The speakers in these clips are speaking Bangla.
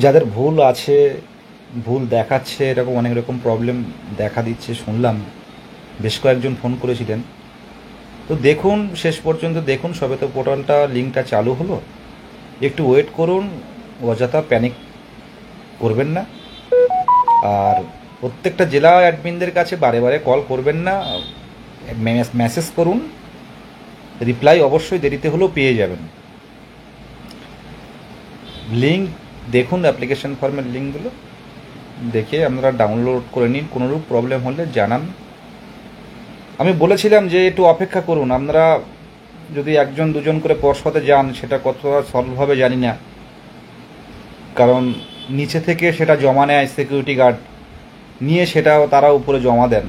যাদের ভুল আছে, ভুল দেখাচ্ছে, এরকম অনেক রকম প্রবলেম দেখা দিচ্ছে শুনলাম। বেশ কয়েকজন ফোন করেছিলেন। তো দেখুন, শেষ পর্যন্ত দেখুন। সবে তো পোর্টালটা লিঙ্কটা চালু হলো, একটু ওয়েট করুন। অযথা প্যানিক করবেন না। আর প্রত্যেকটা জেলা অ্যাডমিনদের কাছে বারে বারে কল করবেন না, মেসেজ করুন। রিপ্লাই অবশ্যই দেরিতে হলেও পেয়ে যাবেন। লিঙ্ক দেখুন, অ্যাপ্লিকেশন ফর্মের লিঙ্কগুলো দেখে আপনারা ডাউনলোড করে নিন। কোনোরূপ প্রবলেম হলে জানান। আমি বলেছিলাম যে একটু অপেক্ষা করুন। আপনারা যদি একজন দুজন করে পর্ষদে যান, সেটা কতটা সলভ হবে জানি না, কারণ নিচে থেকে সেটা জমা নেয় সিকিউরিটি গার্ড, নিয়ে সেটাও তারা উপরে জমা দেন।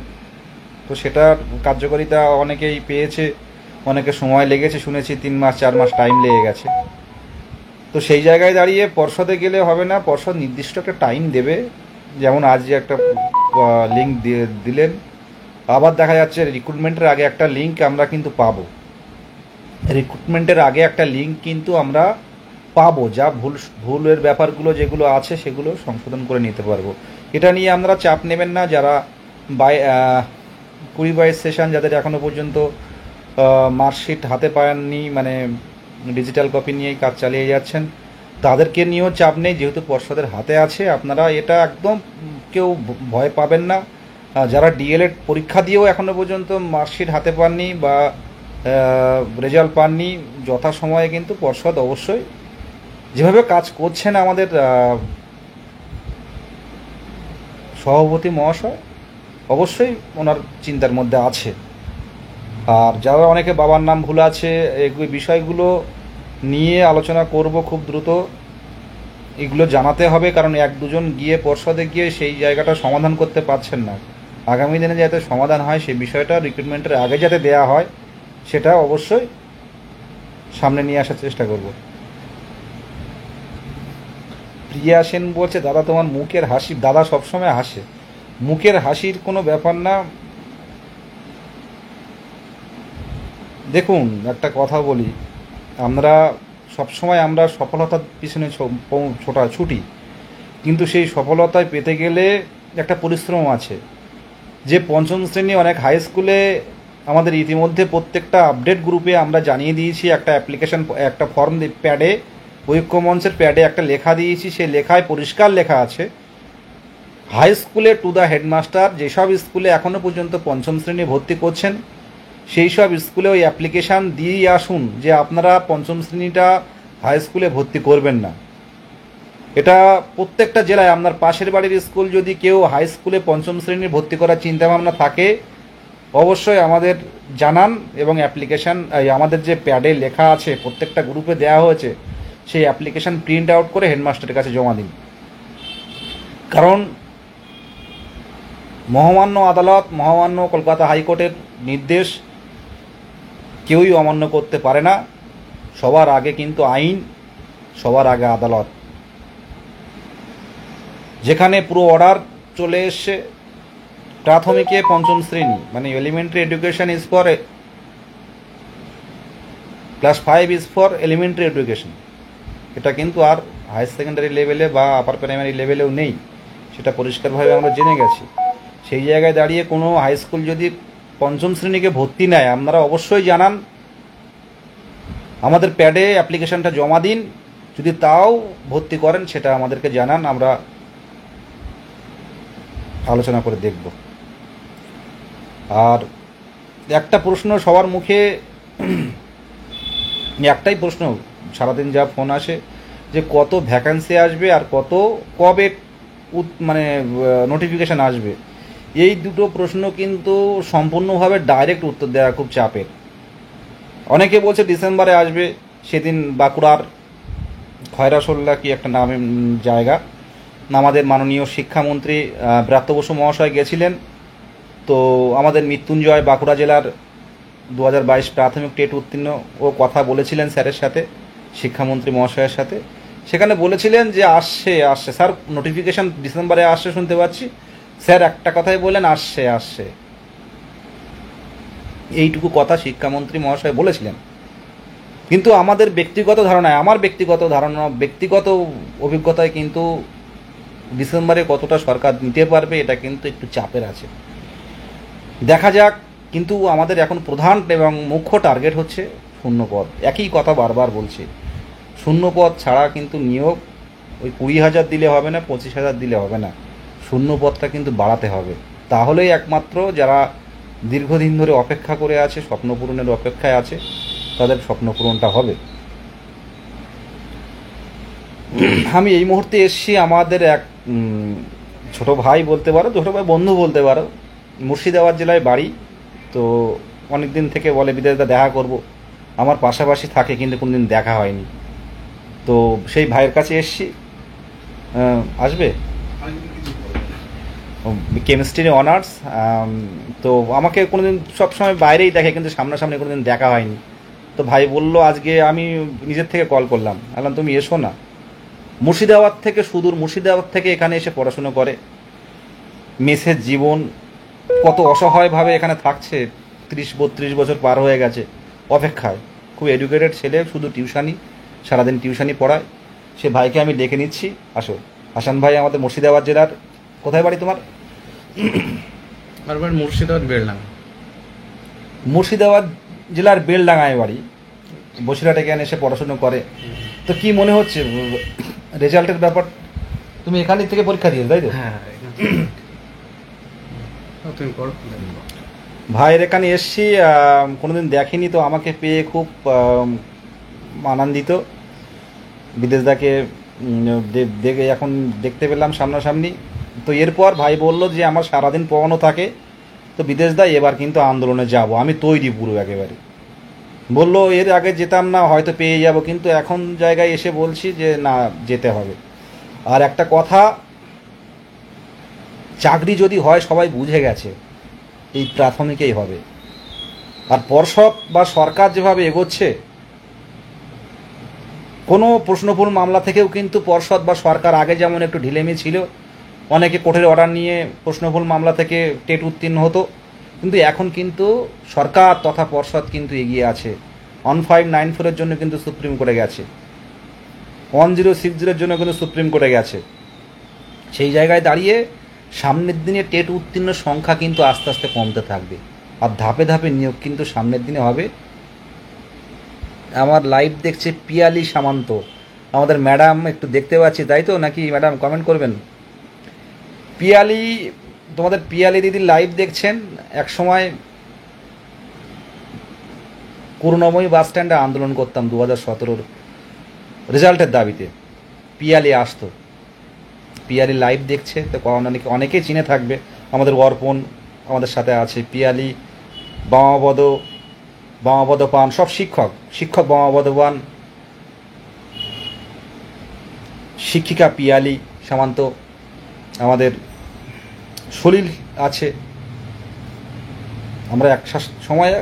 তো সেটার কার্যকারিতা অনেকেই পেয়েছে, অনেকে সময় লেগেছে শুনেছি, 3 মাস 4 মাস টাইম লেগে গেছে। তো সেই জায়গায় দাঁড়িয়ে পর্ষদে গেলে হবে না, পর্ষদ নির্দিষ্ট একটা টাইম দেবে। যেমন আজ যে একটা লিঙ্ক দিলেন, আবার দেখা যাচ্ছে রিক্রুটমেন্টের আগে একটা লিঙ্ক আমরা কিন্তু পাবো। রিক্রুটমেন্টের আগে একটা লিঙ্ক কিন্তু আমরা পাবো, যা ভুলের ব্যাপারগুলো যেগুলো আছে সেগুলো সংশোধন করে নিতে পারবো। এটা নিয়ে আমরা চাপ নেবেন না। যারা 20-22 সেশন, যাদের এখনও পর্যন্ত মার্কশিট হাতে পাননি, মানে ডিজিটাল কপি নিয়েই কাজ চালিয়ে যাচ্ছেন, তাদেরকে নিয়েও চাপ নেই, যেহেতু পর্ষদের হাতে আছে। আপনারা এটা একদম কেউ ভয় পাবেন না। যারা ডিএলএড পরীক্ষা দিয়েও এখনও পর্যন্ত মার্কশিট হাতে পাননি বা রেজাল্ট পাননি, যথাসময়ে কিন্তু পর্ষদ অবশ্যই যেভাবে কাজ করছেন আমাদের সভাপতি মহাশয়, অবশ্যই ওনার চিন্তার মধ্যে আছে। আর যারা অনেকে বাবার নাম ভুল আছে, এই বিষয়গুলো নিয়ে আলোচনা করব খুব দ্রুত। এগুলো জানাতে হবে, কারণ এক দুজন গিয়ে পর্ষদে গিয়ে সেই জায়গাটা সমাধান করতে পারছেন না। আগামী দিনে যাতে সমাধান হয়, সেই বিষয়টা রিক্রুটমেন্টের আগে যাতে দেয়া হয়, সেটা অবশ্যই সামনে নিয়ে আসার চেষ্টা করব। প্রিয়া সেন বলছে, দাদা তোমার মুখের হাসি, দাদা সবসময় হাসে, মুখের হাসির কোনো ব্যাপার না। দেখুন, একটা কথা বলি, আমরা সবসময় আমরা সফলতার পিছনে ছুটি, কিন্তু সেই সফলতায় পেতে গেলে একটা পরিশ্রম আছে। যে পঞ্চম শ্রেণী অনেক হাই স্কুলে আমাদের ইতিমধ্যে প্রত্যেকটা আপডেট গ্রুপে আমরা জানিয়ে দিয়েছি, একটা অ্যাপ্লিকেশন, একটা ফর্ম প্যাডে, ঐক্যমঞ্চের প্যাডে একটা লেখা দিয়েছি। সেই লেখায় পরিষ্কার লেখা আছে, হাই স্কুলে টু দ্য হেডমাস্টার, যেসব স্কুলে এখনও পর্যন্ত পঞ্চম শ্রেণী ভর্তি করছেন, সেই সব স্কুলে ওই অ্যাপ্লিকেশান দিয়েই আসুন যে আপনারা পঞ্চম শ্রেণীটা হাই স্কুলে ভর্তি করবেন না। এটা প্রত্যেকটা জেলায়, আপনার পাশের বাড়ির স্কুল যদি কেউ হাই স্কুলে পঞ্চম শ্রেণীর ভর্তি করার চিন্তাভাবনা থাকে, অবশ্যই আমাদের জানান। এবং অ্যাপ্লিকেশান আমাদের যে প্যাডে লেখা আছে, প্রত্যেকটা গ্রুপে দেওয়া হয়েছে, সেই অ্যাপ্লিকেশান প্রিন্ট আউট করে হেডমাস্টারের কাছে জমা দিন। কারণ মহামান্য আদালত, মহামান্য কলকাতা হাইকোর্টের নির্দেশ কেউই অমান্য করতে পারে না। সবার আগে কিন্তু আইন, সবার আগে আদালত। যেখানে পুরো অর্ডার চলে এসছে, প্রাথমিকে পঞ্চম শ্রেণী, মানে elementary education is for class 5 is for elementary education. এটা কিন্তু আর হায়ার সেকেন্ডারি লেভেলে বা আপার প্রাইমারি লেভেলেও নেই, সেটা পরিষ্কারভাবে আমরা জেনে গেছি। সেই জায়গায় দাঁড়িয়ে কোনো হাই স্কুল যদি পঞ্চম শ্রেণীকে ভর্তি নেয়, আপনারা অবশ্যই জানান, আমাদের প্যাডে অ্যাপ্লিকেশনটা জমা দিন। যদি তাও ভর্তি করেন, সেটা আমাদেরকে জানান, আমরা আলোচনা করে দেখব। আর একটা প্রশ্ন সবার মুখে, একটাই প্রশ্ন সারাদিন যা ফোন আসে, যে কত ভ্যাকান্সি আসবে আর কবে মানে নোটিফিকেশান আসবে। এই দুটো প্রশ্ন কিন্তু সম্পূর্ণভাবে ডাইরেক্ট উত্তর দেওয়া খুব চাপের। অনেকে বলছে ডিসেম্বরে আসবে। সেদিন বাঁকুড়ার খয়রাসোল্লা কি একটা নাম জায়গা, আমাদের মাননীয় শিক্ষামন্ত্রী ব্রাত্য বসু মহাশয় গেছিলেন। তো আমাদের মৃত্যুঞ্জয় বাঁকুড়া জেলার 2022 প্রাথমিক টেট উত্তীর্ণ ও কথা বলেছিলেন স্যারের সাথে, শিক্ষামন্ত্রী মহাশয়ের সাথে। সেখানে বলেছিলেন যে আসছে স্যার, নোটিফিকেশান ডিসেম্বরে আসছে শুনতে পাচ্ছি। স্যার একটা কথাই বললেন, আসছে। এইটুকু কথা শিক্ষামন্ত্রী মহাশয় বলেছিলেন। কিন্তু আমাদের ব্যক্তিগত ধারণায়, আমার ব্যক্তিগত ধারণা, ব্যক্তিগত অভিজ্ঞতায় কিন্তু ডিসেম্বরে কতটা সরকার নিতে পারবে এটা কিন্তু একটু চাপের আছে, দেখা যাক। কিন্তু আমাদের এখন প্রধান এবং মুখ্য টার্গেট হচ্ছে শূন্যপদ। একই কথা বারবার বলছি, শূন্যপদ ছাড়া কিন্তু নিয়োগ ওই 20,000 দিলে হবে না, 25,000 দিলে হবে না, শূন্যপদটা কিন্তু বাড়াতে হবে। তাহলেই একমাত্র যারা দীর্ঘদিন ধরে অপেক্ষা করে আছে, স্বপ্ন পূরণের অপেক্ষায় আছে, তাদের স্বপ্ন পূরণটা হবে। আমি এই মুহূর্তে এসেছি আমাদের এক ছোট ভাই বলতে পারো, ছোটো ভাই বন্ধু বলতে পারো, মুর্শিদাবাদ জেলায় বাড়ি। তো অনেক দিন থেকে বলে বিদেশদা দেখা করব, আমার পাশাপাশি থাকে কিন্তু কোনোদিন দেখা হয়নি। তো সেই ভাইয়ের কাছে এসেছি, আসবে, কেমিস্ট্রি অনার্স। তো আমাকে কোনোদিন সবসময় বাইরেই দেখে, কিন্তু সামনাসামনি কোনোদিন দেখা হয়নি। তো ভাই বলল আজকে, আমি নিজের থেকে কল করলাম, বললাম তুমি এসো না। মুর্শিদাবাদ থেকে, সুদূর মুর্শিদাবাদ থেকে এখানে এসে পড়াশুনো করে, মেসের জীবন, কত অসহায়ভাবে এখানে থাকছে, 30-32 বছর পার হয়ে গেছে অপেক্ষায়। খুব এডুকেটেড ছেলে, শুধু টিউশানি, সারাদিন টিউশানি পড়ায়। সে ভাইকে আমি ডেকে নিচ্ছি, আসো। হাসান ভাই আমাদের মুর্শিদাবাদ জেলার, কোথায় বাড়ি তোমার? আমার বাড়ি মুর্শিদাবাদ বেলডাঙ্গা। মুর্শিদাবাদ জেলার বেলডাঙ্গায় বাড়ি, বসিরহাট এখানে এসে পড়াশুনো করে। তো কি মনে হচ্ছে রেজাল্টের ব্যাপার? তুমি এখান থেকে পরীক্ষা দিয়েছো তাই তো? হ্যাঁ, তুমি করো। ভাইয়ের এখানে এসছি, কোনোদিন দেখিনি, তো আমাকে পেয়ে খুব আনন্দিত। বিদেশদাকে দেখে এখন দেখতে পেলাম সামনাসামনি। তো এরপর ভাই বলল যে আমার সারাদিন পড়ানো থাকে, তো বিদেশদা এবার কিন্তু আন্দোলনে যাব, আমি তৈরি পুরো একেবারে। বলল এর আগে যেতাম না, হয়তো পেয়ে যাব, কিন্তু এখন জায়গায় এসে বলছি যে না, যেতে হবে। আর একটা কথা, চাকরি যদি হয় সবাই বুঝে গেছে এই প্রাথমিকেই হবে। আর পর্ষদ বা সরকার যেভাবে এগোচ্ছে, কোনো প্রশ্নপূর্ণ মামলা থেকেও কিন্তু পর্ষদ বা সরকার আগে যেমন একটু ঢিলেমি ছিল, অনেকে কোর্টের অর্ডার নিয়ে প্রশ্নপূর্ণ মামলা থেকে টেট উত্তীর্ণ হতো, কিন্তু এখন কিন্তু সরকার তথা পর্ষদ কিন্তু এগিয়ে আছে। 1594-এর জন্য কিন্তু সুপ্রিম কোর্টে গেছে, 1060-এর জন্য কিন্তু সুপ্রিম কোর্টে গেছে। সেই জায়গায় দাঁড়িয়ে সামনের দিনে টেট উত্তীর্ণ সংখ্যা কিন্তু আস্তে আস্তে কমতে থাকবে, আর ধাপে ধাপে নিয়োগ কিন্তু সামনের দিনে হবে। আমার লাইভ দেখছে পিয়ালি সামন্ত, আমাদের ম্যাডাম, একটু দেখতে পাচ্ছি তাই তো নাকি? ম্যাডাম কমেন্ট করবেন। পিয়ালি, তোমাদের পিয়ালি দিদির লাইভ দেখছেন। এক সময় করুণাময়ী বাস স্ট্যান্ডে আন্দোলন করতাম 2017-র রেজাল্টের দাবিতে, পিয়ালি আসতো। পিয়ালি লাইভ দেখছে, তো অনেকেই চিনে থাকবে, আমাদের অর্পণ আমাদের সাথে আছে, পিয়ালি, বামাবদ পান, সব শিক্ষক বামাবদ পান, শিক্ষিকা পিয়ালি সামন্ত, আমাদের সলিল আছে। আমরা এক সময়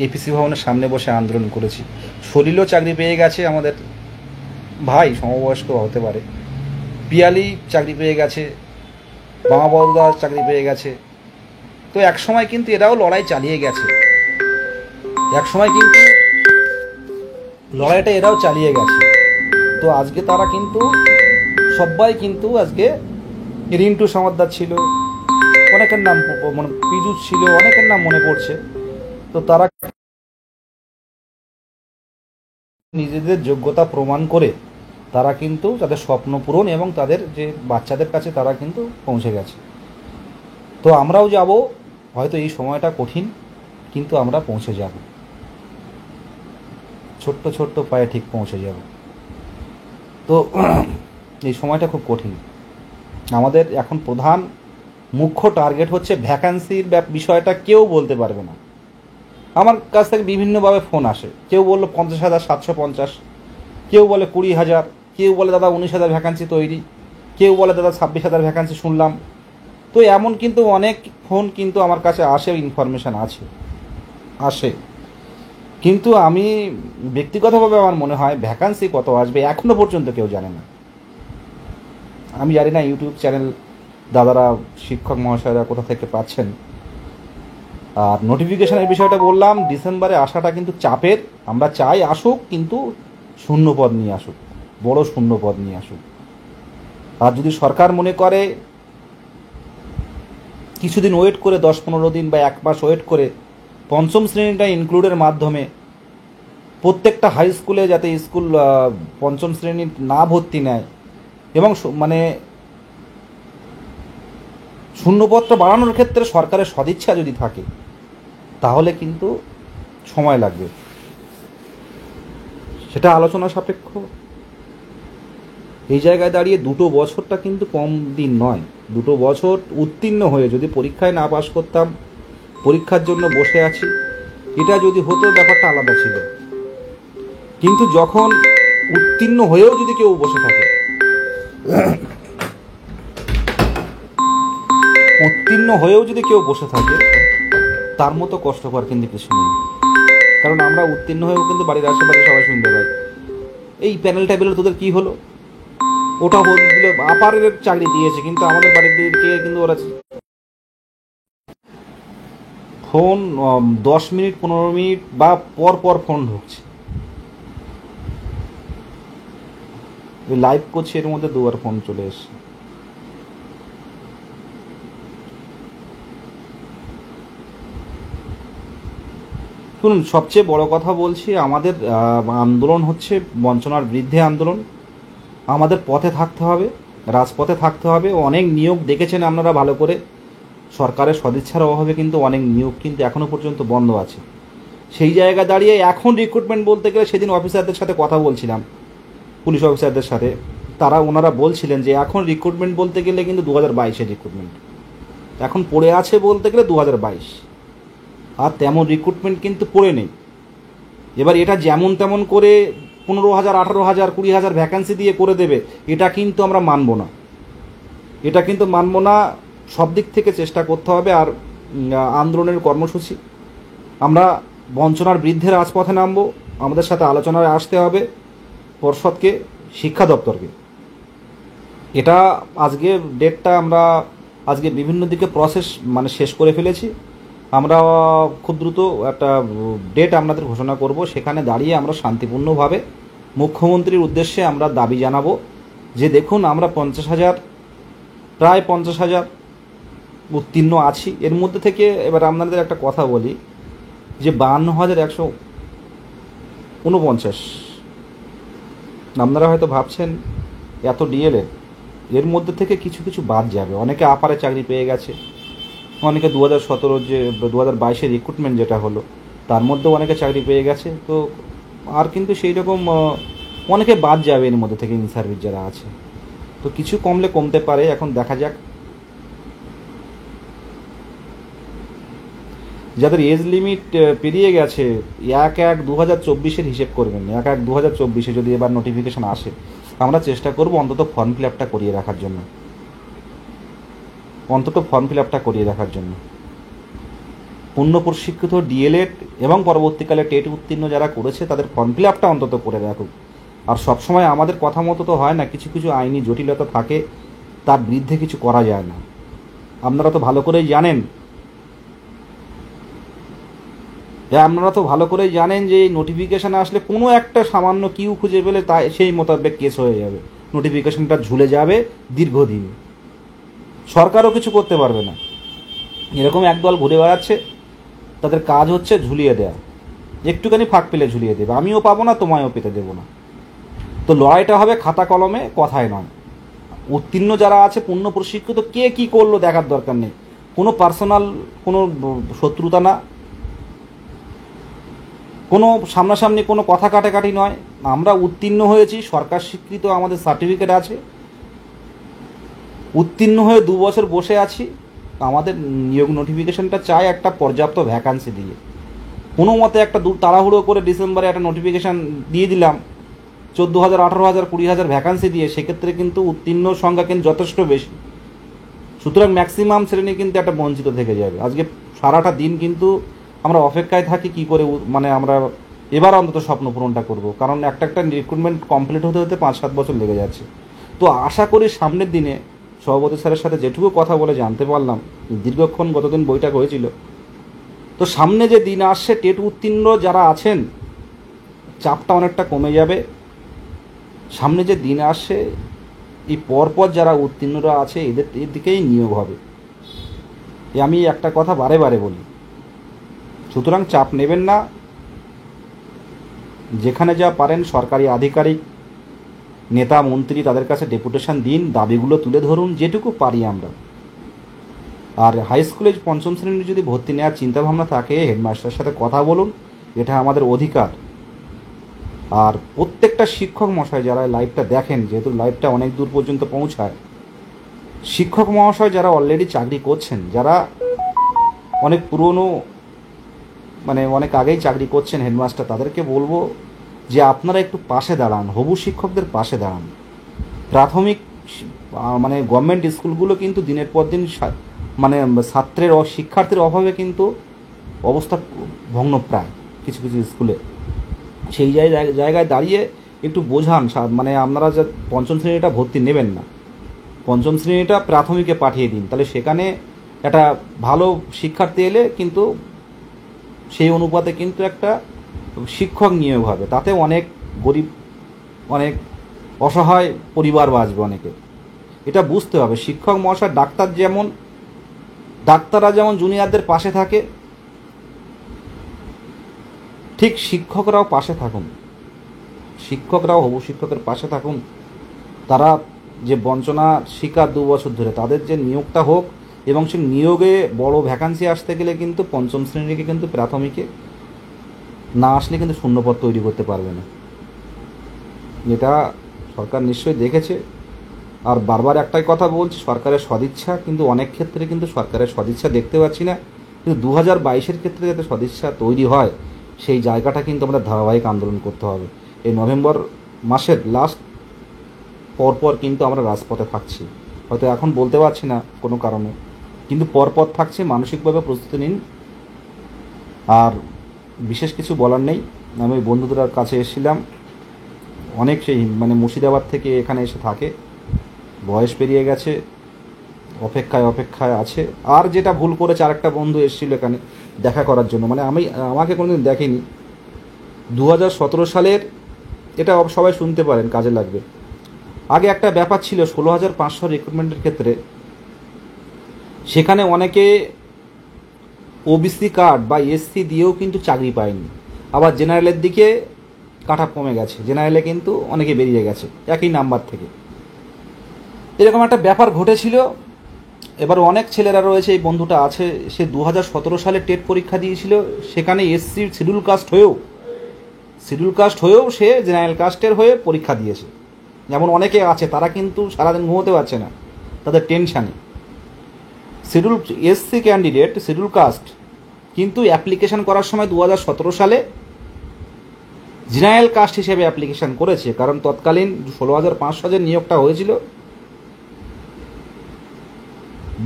এপিসি ভবনের সামনে বসে আন্দোলন করেছি। সলিলও চাকরি পেয়ে গেছে, আমাদের ভাই, সমবয়স্ক হতে পারে। পিয়ালি চাকরি পেয়ে গেছে, বামাবদা চাকরি পেয়ে গেছে। তো এক সময় কিন্তু এরাও লড়াই চালিয়ে গেছে, এক সময় কিন্তু লড়াইটা এরাও চালিয়ে গেছে। তো আজকে তারা কিন্তু সবাই কিন্তু আজকে, রিন্টু সমাদ্দার ছিল, অনেকের নাম মানে পীযূষ ছিল, অনেকের নাম মনে পড়ছে। তো তারা নিজেদের যোগ্যতা প্রমাণ করে তারা কিন্তু তাদের স্বপ্ন পূরণ এবং তাদের যে বাচ্চাদের কাছে তারা কিন্তু পৌঁছে গেছে। তো আমরাও যাব, হয়তো এই সময়টা কঠিন, কিন্তু আমরা পৌঁছে যাব, ছোট্ট ছোট্ট পায়ে ঠিক পৌঁছে যাব। তো এই সময়টা খুব কঠিন। আমাদের এখন প্রধান মুখ্য টার্গেট হচ্ছে ভ্যাকান্সির বিষয়টা কেউ বলতে পারবে না। আমার কাছ থেকে বিভিন্নভাবে ফোন আসে, কেউ বললো 50,750, কেউ বলে 20,000, কেউ বলে দাদা 19,000 ভ্যাকান্সি তৈরি, কেউ বলে দাদা 26,000 ভ্যাকান্সি শুনলাম। তো এমন কিন্তু অনেক ফোন কিন্তু আমার কাছে আসে, ইনফরমেশান আসে, কিন্তু আমি ব্যক্তিগতভাবে আমার মনে হয় ভ্যাকান্সি কত আসবে এখনও পর্যন্ত কেউ জানে না। আমি জানি না ইউটিউব চ্যানেল দাদারা, শিক্ষক মহাশয়রা কোথা থেকে পাচ্ছেন, আর নোটিফিকেশনের বিষয়টা বললাম, ডিসেম্বরে আসাটা কিন্তু চাপের। আমরা চাই আসুক, কিন্তু শূন্যপদ নিয়ে আসুক, বড় শূন্যপদ নিয়ে আসুক। আর যদি সরকার মনে করে কিছুদিন ওয়েট করে, 10-15 দিন বা 1 মাস ওয়েট করে পঞ্চম শ্রেণীটা ইনক্লুডের মাধ্যমে প্রত্যেকটা হাই স্কুলে যাতে স্কুল পঞ্চম শ্রেণী না ভর্তি নেয়, এবং মানে শূন্যপদটা বাড়ানোর ক্ষেত্রে সরকারের সদিচ্ছা যদি থাকে, তাহলে কিন্তু সময় লাগবে, সেটা আলোচনা সাপেক্ষ। এই জায়গায় দাঁড়িয়ে 2 বছরটা কিন্তু কম দিন নয়। 2 বছর উত্তীর্ণ হয়ে যদি পরীক্ষায় না পাশ করতাম, পরীক্ষার জন্য বসে আছি, এটা যদি হতো ব্যাপারটা আলাদা ছিল। কিন্তু যখন উত্তীর্ণ হয়েও যদি কেউ বসে থাকে, উত্তীর্ণ হয়েও যদি কেউ বসে থাকে, তার মতো কষ্টকর কিন্তু কিছু নেই। কারণ আমরা উত্তীর্ণ হয়েও কিন্তু বাড়ির আশেপাশে সবাই শুনতে পাই, এই প্যানেল ট্যাবেল তোদের কি হলো, ওটা দিল, আপারের চাকরি দিয়েছে, কিন্তু আমাদের বাড়িতে কিন্তু ওরা ফোন 10 মিনিট 15 মিনিট বা পর পর ফোন ঢুকছে। লাইভ করছি, এর মধ্যে 2বার ফোন চলে এসছে। শুনুন, সবচেয়ে বড় কথা বলছি, আমাদের আন্দোলন হচ্ছে বঞ্চনার বিরুদ্ধে আন্দোলন। আমাদের পথে থাকতে হবে, রাজপথে থাকতে হবে। অনেক নিয়োগ দেখেছেন আপনারা ভালো করে, সরকারের সদিচ্ছার অভাবে কিন্তু অনেক নিয়োগ কিন্তু এখনও পর্যন্ত বন্ধ আছে। সেই জায়গা দাঁড়িয়ে এখন রিক্রুটমেন্ট বলতে গেলে, সেদিন অফিসারদের সাথে কথা বলছিলাম, পুলিশ অফিসারদের সাথে, ওনারা বলছিলেন যে এখন রিক্রুটমেন্ট বলতে গেলে কিন্তু 2022-এর রিক্রুটমেন্ট এখন পড়ে আছে, বলতে গেলে 2022, আর তেমন রিক্রুটমেন্ট কিন্তু পড়ে নেই। এবার এটা যেমন তেমন করে 15,000, 18,000, 20,000 ভ্যাকান্সি দিয়ে করে দেবে, এটা কিন্তু আমরা মানব না। এটা কিন্তু মানব না। সব দিক থেকে চেষ্টা করতে হবে। আর আন্দোলনের কর্মসূচি, আমরা বঞ্চনার বিরুদ্ধে রাজপথে নামবো। আমাদের সাথে আলোচনায় আসতে হবে পর্ষদকে, শিক্ষা দপ্তরকে। এটা আজকে ডেটটা আমরা আজকে বিভিন্ন দিকে প্রসেস শেষ করে ফেলেছি। আমরা খুব দ্রুত একটা ডেট আপনাদের ঘোষণা করব, সেখানে দাঁড়িয়ে আমরা শান্তিপূর্ণভাবে মুখ্যমন্ত্রীর উদ্দেশ্যে আমরা দাবি জানাবো যে দেখুন, আমরা 50,000, প্রায় 50,000 উত্তীর্ণ আছি। এর মধ্যে থেকে এবার আপনাদের একটা কথা বলি যে 52,149, আপনারা হয়তো ভাবছেন এত ডিএলএড, এর মধ্যে থেকে কিছু কিছু বাদ যাবে। অনেকে আপারে চাকরি পেয়ে গেছে, অনেকে 2017 যে 2022-এর রিক্রুটমেন্ট যেটা হলো, তার মধ্যেও অনেকে চাকরি পেয়ে গেছে। তো আর কিন্তু সেই রকম অনেকে বাদ যাবে এর মধ্যে থেকে, ইন সার্ভিস যারা আছে। তো কিছু কমলে কমতে পারে, এখন দেখা যাক। যাদের এজ লিমিট পেরিয়ে গেছে, 1/1/2024-এর হিসেব করবেন। 1/1/2024-এ যদি এবার নোটিফিকেশান আসে, আমরা চেষ্টা করব অন্তত ফর্ম ফিল আপটা করিয়ে রাখার জন্য, পূর্ণ প্রশিক্ষিত ডিএলএড এবং পরবর্তীকালে টেট উত্তীর্ণ যারা করেছে, তাদের ফর্ম ফিল আপটা অন্তত করে রাখুক। আর সবসময় আমাদের কথা মতো তো হয় না, কিছু কিছু আইনি জটিলতা থাকে, তার বিরুদ্ধে কিছু করা যায় না। আপনারা তো ভালো করেই জানেন যে এই নোটিফিকেশান আসলে কোনো একটা সামান্য কিউ খুঁজে পেলে তাই সেই মোতাবেক কেস হয়ে যাবে, নোটিফিকেশানটা ঝুলে যাবে দীর্ঘদিন, সরকারও কিছু করতে পারবে না। এরকম একদল ঘুরে বেড়াচ্ছে, তাদের কাজ হচ্ছে ঝুলিয়ে দেওয়া, একটুখানি ফাঁক পেলে ঝুলিয়ে দেবে, আমিও পাবো না, তোমায়ও পেতে দেবো না। তো লড়াইটা হবে খাতা কলমে, কথায় নয়। উত্তীর্ণ যারা আছে, পূর্ণ প্রশিক্ষিত, কে কী করলো দেখার দরকার নেই, কোনো পার্সোনাল কোনো শত্রুতা না, কোনো সামনাসামনি কোনো কথা কাটাকাটি নয়। আমরা উত্তীর্ণ হয়েছি, সরকার স্বীকৃত আমাদের সার্টিফিকেট আছে, উত্তীর্ণ হয়ে 2 বছর বসে আছি। আমাদের নিয়োগ নোটিফিকেশনটা চাই একটা পর্যাপ্ত ভ্যাকান্সি দিয়ে। কোনো মতে একটা তাড়াহুড়ো করে ডিসেম্বরে একটা নোটিফিকেশান দিয়ে দিলাম 14,000, 18,000, 20,000 ভ্যাকান্সি দিয়ে, সেক্ষেত্রে কিন্তু উত্তীর্ণ সংখ্যা কিন্তু যথেষ্ট বেশি। সুতরাং ম্যাক্সিমাম শ্রেণী কিন্তু একটা বঞ্চিত থেকে যাবে। আজকে সারাটা দিন কিন্তু আমরা অপেক্ষায় থাকি কি করে আমরা এবার অন্তত স্বপ্ন পূরণটা করব, কারণ একটা রিক্রুটমেন্ট কমপ্লিট হতে হতে 5-7 বছর লেগে যাচ্ছে। তো আশা করি সামনের দিনে সভাপতি স্যারের সাথে যেটুকু কথা বলে জানতে পারলাম, দীর্ঘক্ষণ গতদিন বৈঠক হয়েছিল, তো সামনে যে দিন আসছে টেট উত্তীর্ণ যারা আছেন চাপটা অনেকটা কমে যাবে। সামনে যে দিন আসছে এই পরপর যারা উত্তীর্ণরা আছে এর দিকেই নিয়োগ হবে। আমি একটা কথা বারে বারে বলি, সুতরাং চাপ নেবেন না। যেখানে যা পারেন সরকারি আধিকারিক, নেতা মন্ত্রী তাদের কাছে ডেপুটেশন দিন, দাবিগুলো তুলে ধরুন যেটুকু পারি আমরা। আর হাই স্কুলে পঞ্চম শ্রেণীর যদি ভর্তি নেওয়ার চিন্তাভাবনা থাকে হেডমাস্টারের সাথে কথা বলুন, এটা আমাদের অধিকার। আর প্রত্যেকটা শিক্ষক মহাশয় যারা লাইভটা দেখেন, যেহেতু লাইভটা অনেক দূর পর্যন্ত পৌঁছায়, শিক্ষক মহাশয় যারা অলরেডি চাকরি করছেন, যারা অনেক পুরনো মানে অনেক আগেই চাকরি করছেন হেডমাস্টার, তাদেরকে বলবো যে আপনারা একটু পাশে দাঁড়ান, হবু শিক্ষকদের পাশে দাঁড়ান। প্রাথমিক মানে গভর্নমেন্ট স্কুলগুলো কিন্তু দিনের পর দিন মানে ছাত্রের শিক্ষার্থীর অভাবে কিন্তু অবস্থা ভগ্নপ্রায় কিছু কিছু স্কুলে। সেই জায়গায় দাঁড়িয়ে একটু বোঝান, মানে আপনারা যে পঞ্চম শ্রেণীটা ভর্তি নেবেন না, পঞ্চম শ্রেণীটা প্রাথমিকে পাঠিয়ে দিন, তাহলে সেখানে একটা ভালো শিক্ষার্থী এলে কিন্তু সেই অনুপাতে কিন্তু একটা শিক্ষক নিয়োগ হবে, তাতে অনেক গরিব অনেক অসহায় পরিবার বাঁচবে অনেকে। এটা বুঝতে হবে। শিক্ষক মহাশয় ডাক্তাররা যেমন জুনিয়রদের পাশে থাকে, ঠিক শিক্ষকরাও পাশে থাকুন, শিক্ষকরাও হবু শিক্ষকের পাশে থাকুন। তারা যে বঞ্চনা শিকার 2 বছর ধরে, তাদের যে নিয়োগটা হোক, এবং সেই নিয়োগে বড় ভ্যাকান্সি আসতে গেলে কিন্তু পঞ্চম শ্রেণীকে কিন্তু প্রাথমিকে না আসলে কিন্তু শূন্যপদ তৈরি করতে পারবে না। এটা সরকার নিশ্চয়ই দেখেছে। আর বারবার একটাই কথা বলছি, সরকারের সদিচ্ছা, কিন্তু অনেক ক্ষেত্রে কিন্তু সরকারের সদিচ্ছা দেখতে পাচ্ছি না। কিন্তু 2022-এর ক্ষেত্রে যাতে সদিচ্ছা তৈরি হয়, সেই জায়গাটা কিন্তু আমাদের ধারাবাহিক আন্দোলন করতে হবে। এই নভেম্বর মাসের লাস্ট পরপর কিন্তু আমরা রাজপথে থাকছি। হয়তো এখন বলতে পারছি না কোনো কারণে, কিন্তু পরপর থাকছে। মানসিকভাবে প্রস্তুতি নিন। আর বিশেষ কিছু বলার নেই। আমি বন্ধুদের কাছে এসেছিলাম, অনেক সেই মানে মুর্শিদাবাদ থেকে এখানে এসে থাকে, বয়স পেরিয়ে গেছে, অপেক্ষায় আছে। আর যেটা ভুল করেছে, আরেকটা বন্ধু এসেছিল এখানে দেখা করার জন্য, মানে আমাকে কোনোদিন দেখেনি। 2017 সালের, এটা সবাই শুনতে পারেন, কাজে লাগবে। আগে একটা ব্যাপার ছিল 16,500 রিক্রুটমেন্টের ক্ষেত্রে, সেখানে অনেকে ওবিসি কার্ড বা এসসি দিয়েও কিন্তু চাকরি পায়নি। আবার জেনারেলের দিকে কাট-অফ কমে গেছে, জেনারেলে কিন্তু অনেকে বেরিয়ে গেছে একই নাম্বার থেকে। এরকম একটা ব্যাপার ঘটেছিল। এবার অনেক ছেলেরা রয়েছে, এই বন্ধুটা আছে, সে 2017 সালে টেট পরীক্ষা দিয়েছিল, সেখানে এসসি শিডিউল কাস্ট হয়েও সে জেনারেল কাস্টের হয়ে পরীক্ষা দিয়েছে। যেমন অনেকে আছে, তারা কিন্তু সারাদিন ঘুমোতে পারছে না, তাদের টেনশানে। এসসি ক্যান্ডিডেট শিডিউল কাস্ট কিন্তু অ্যাপ্লিকেশন করার সময় 2017 সালে জেনারেল কাস্ট হিসেবে অ্যাপ্লিকেশন করেছে, কারণ তৎকালীন 16,500 যে নিয়োগটা হয়েছিল,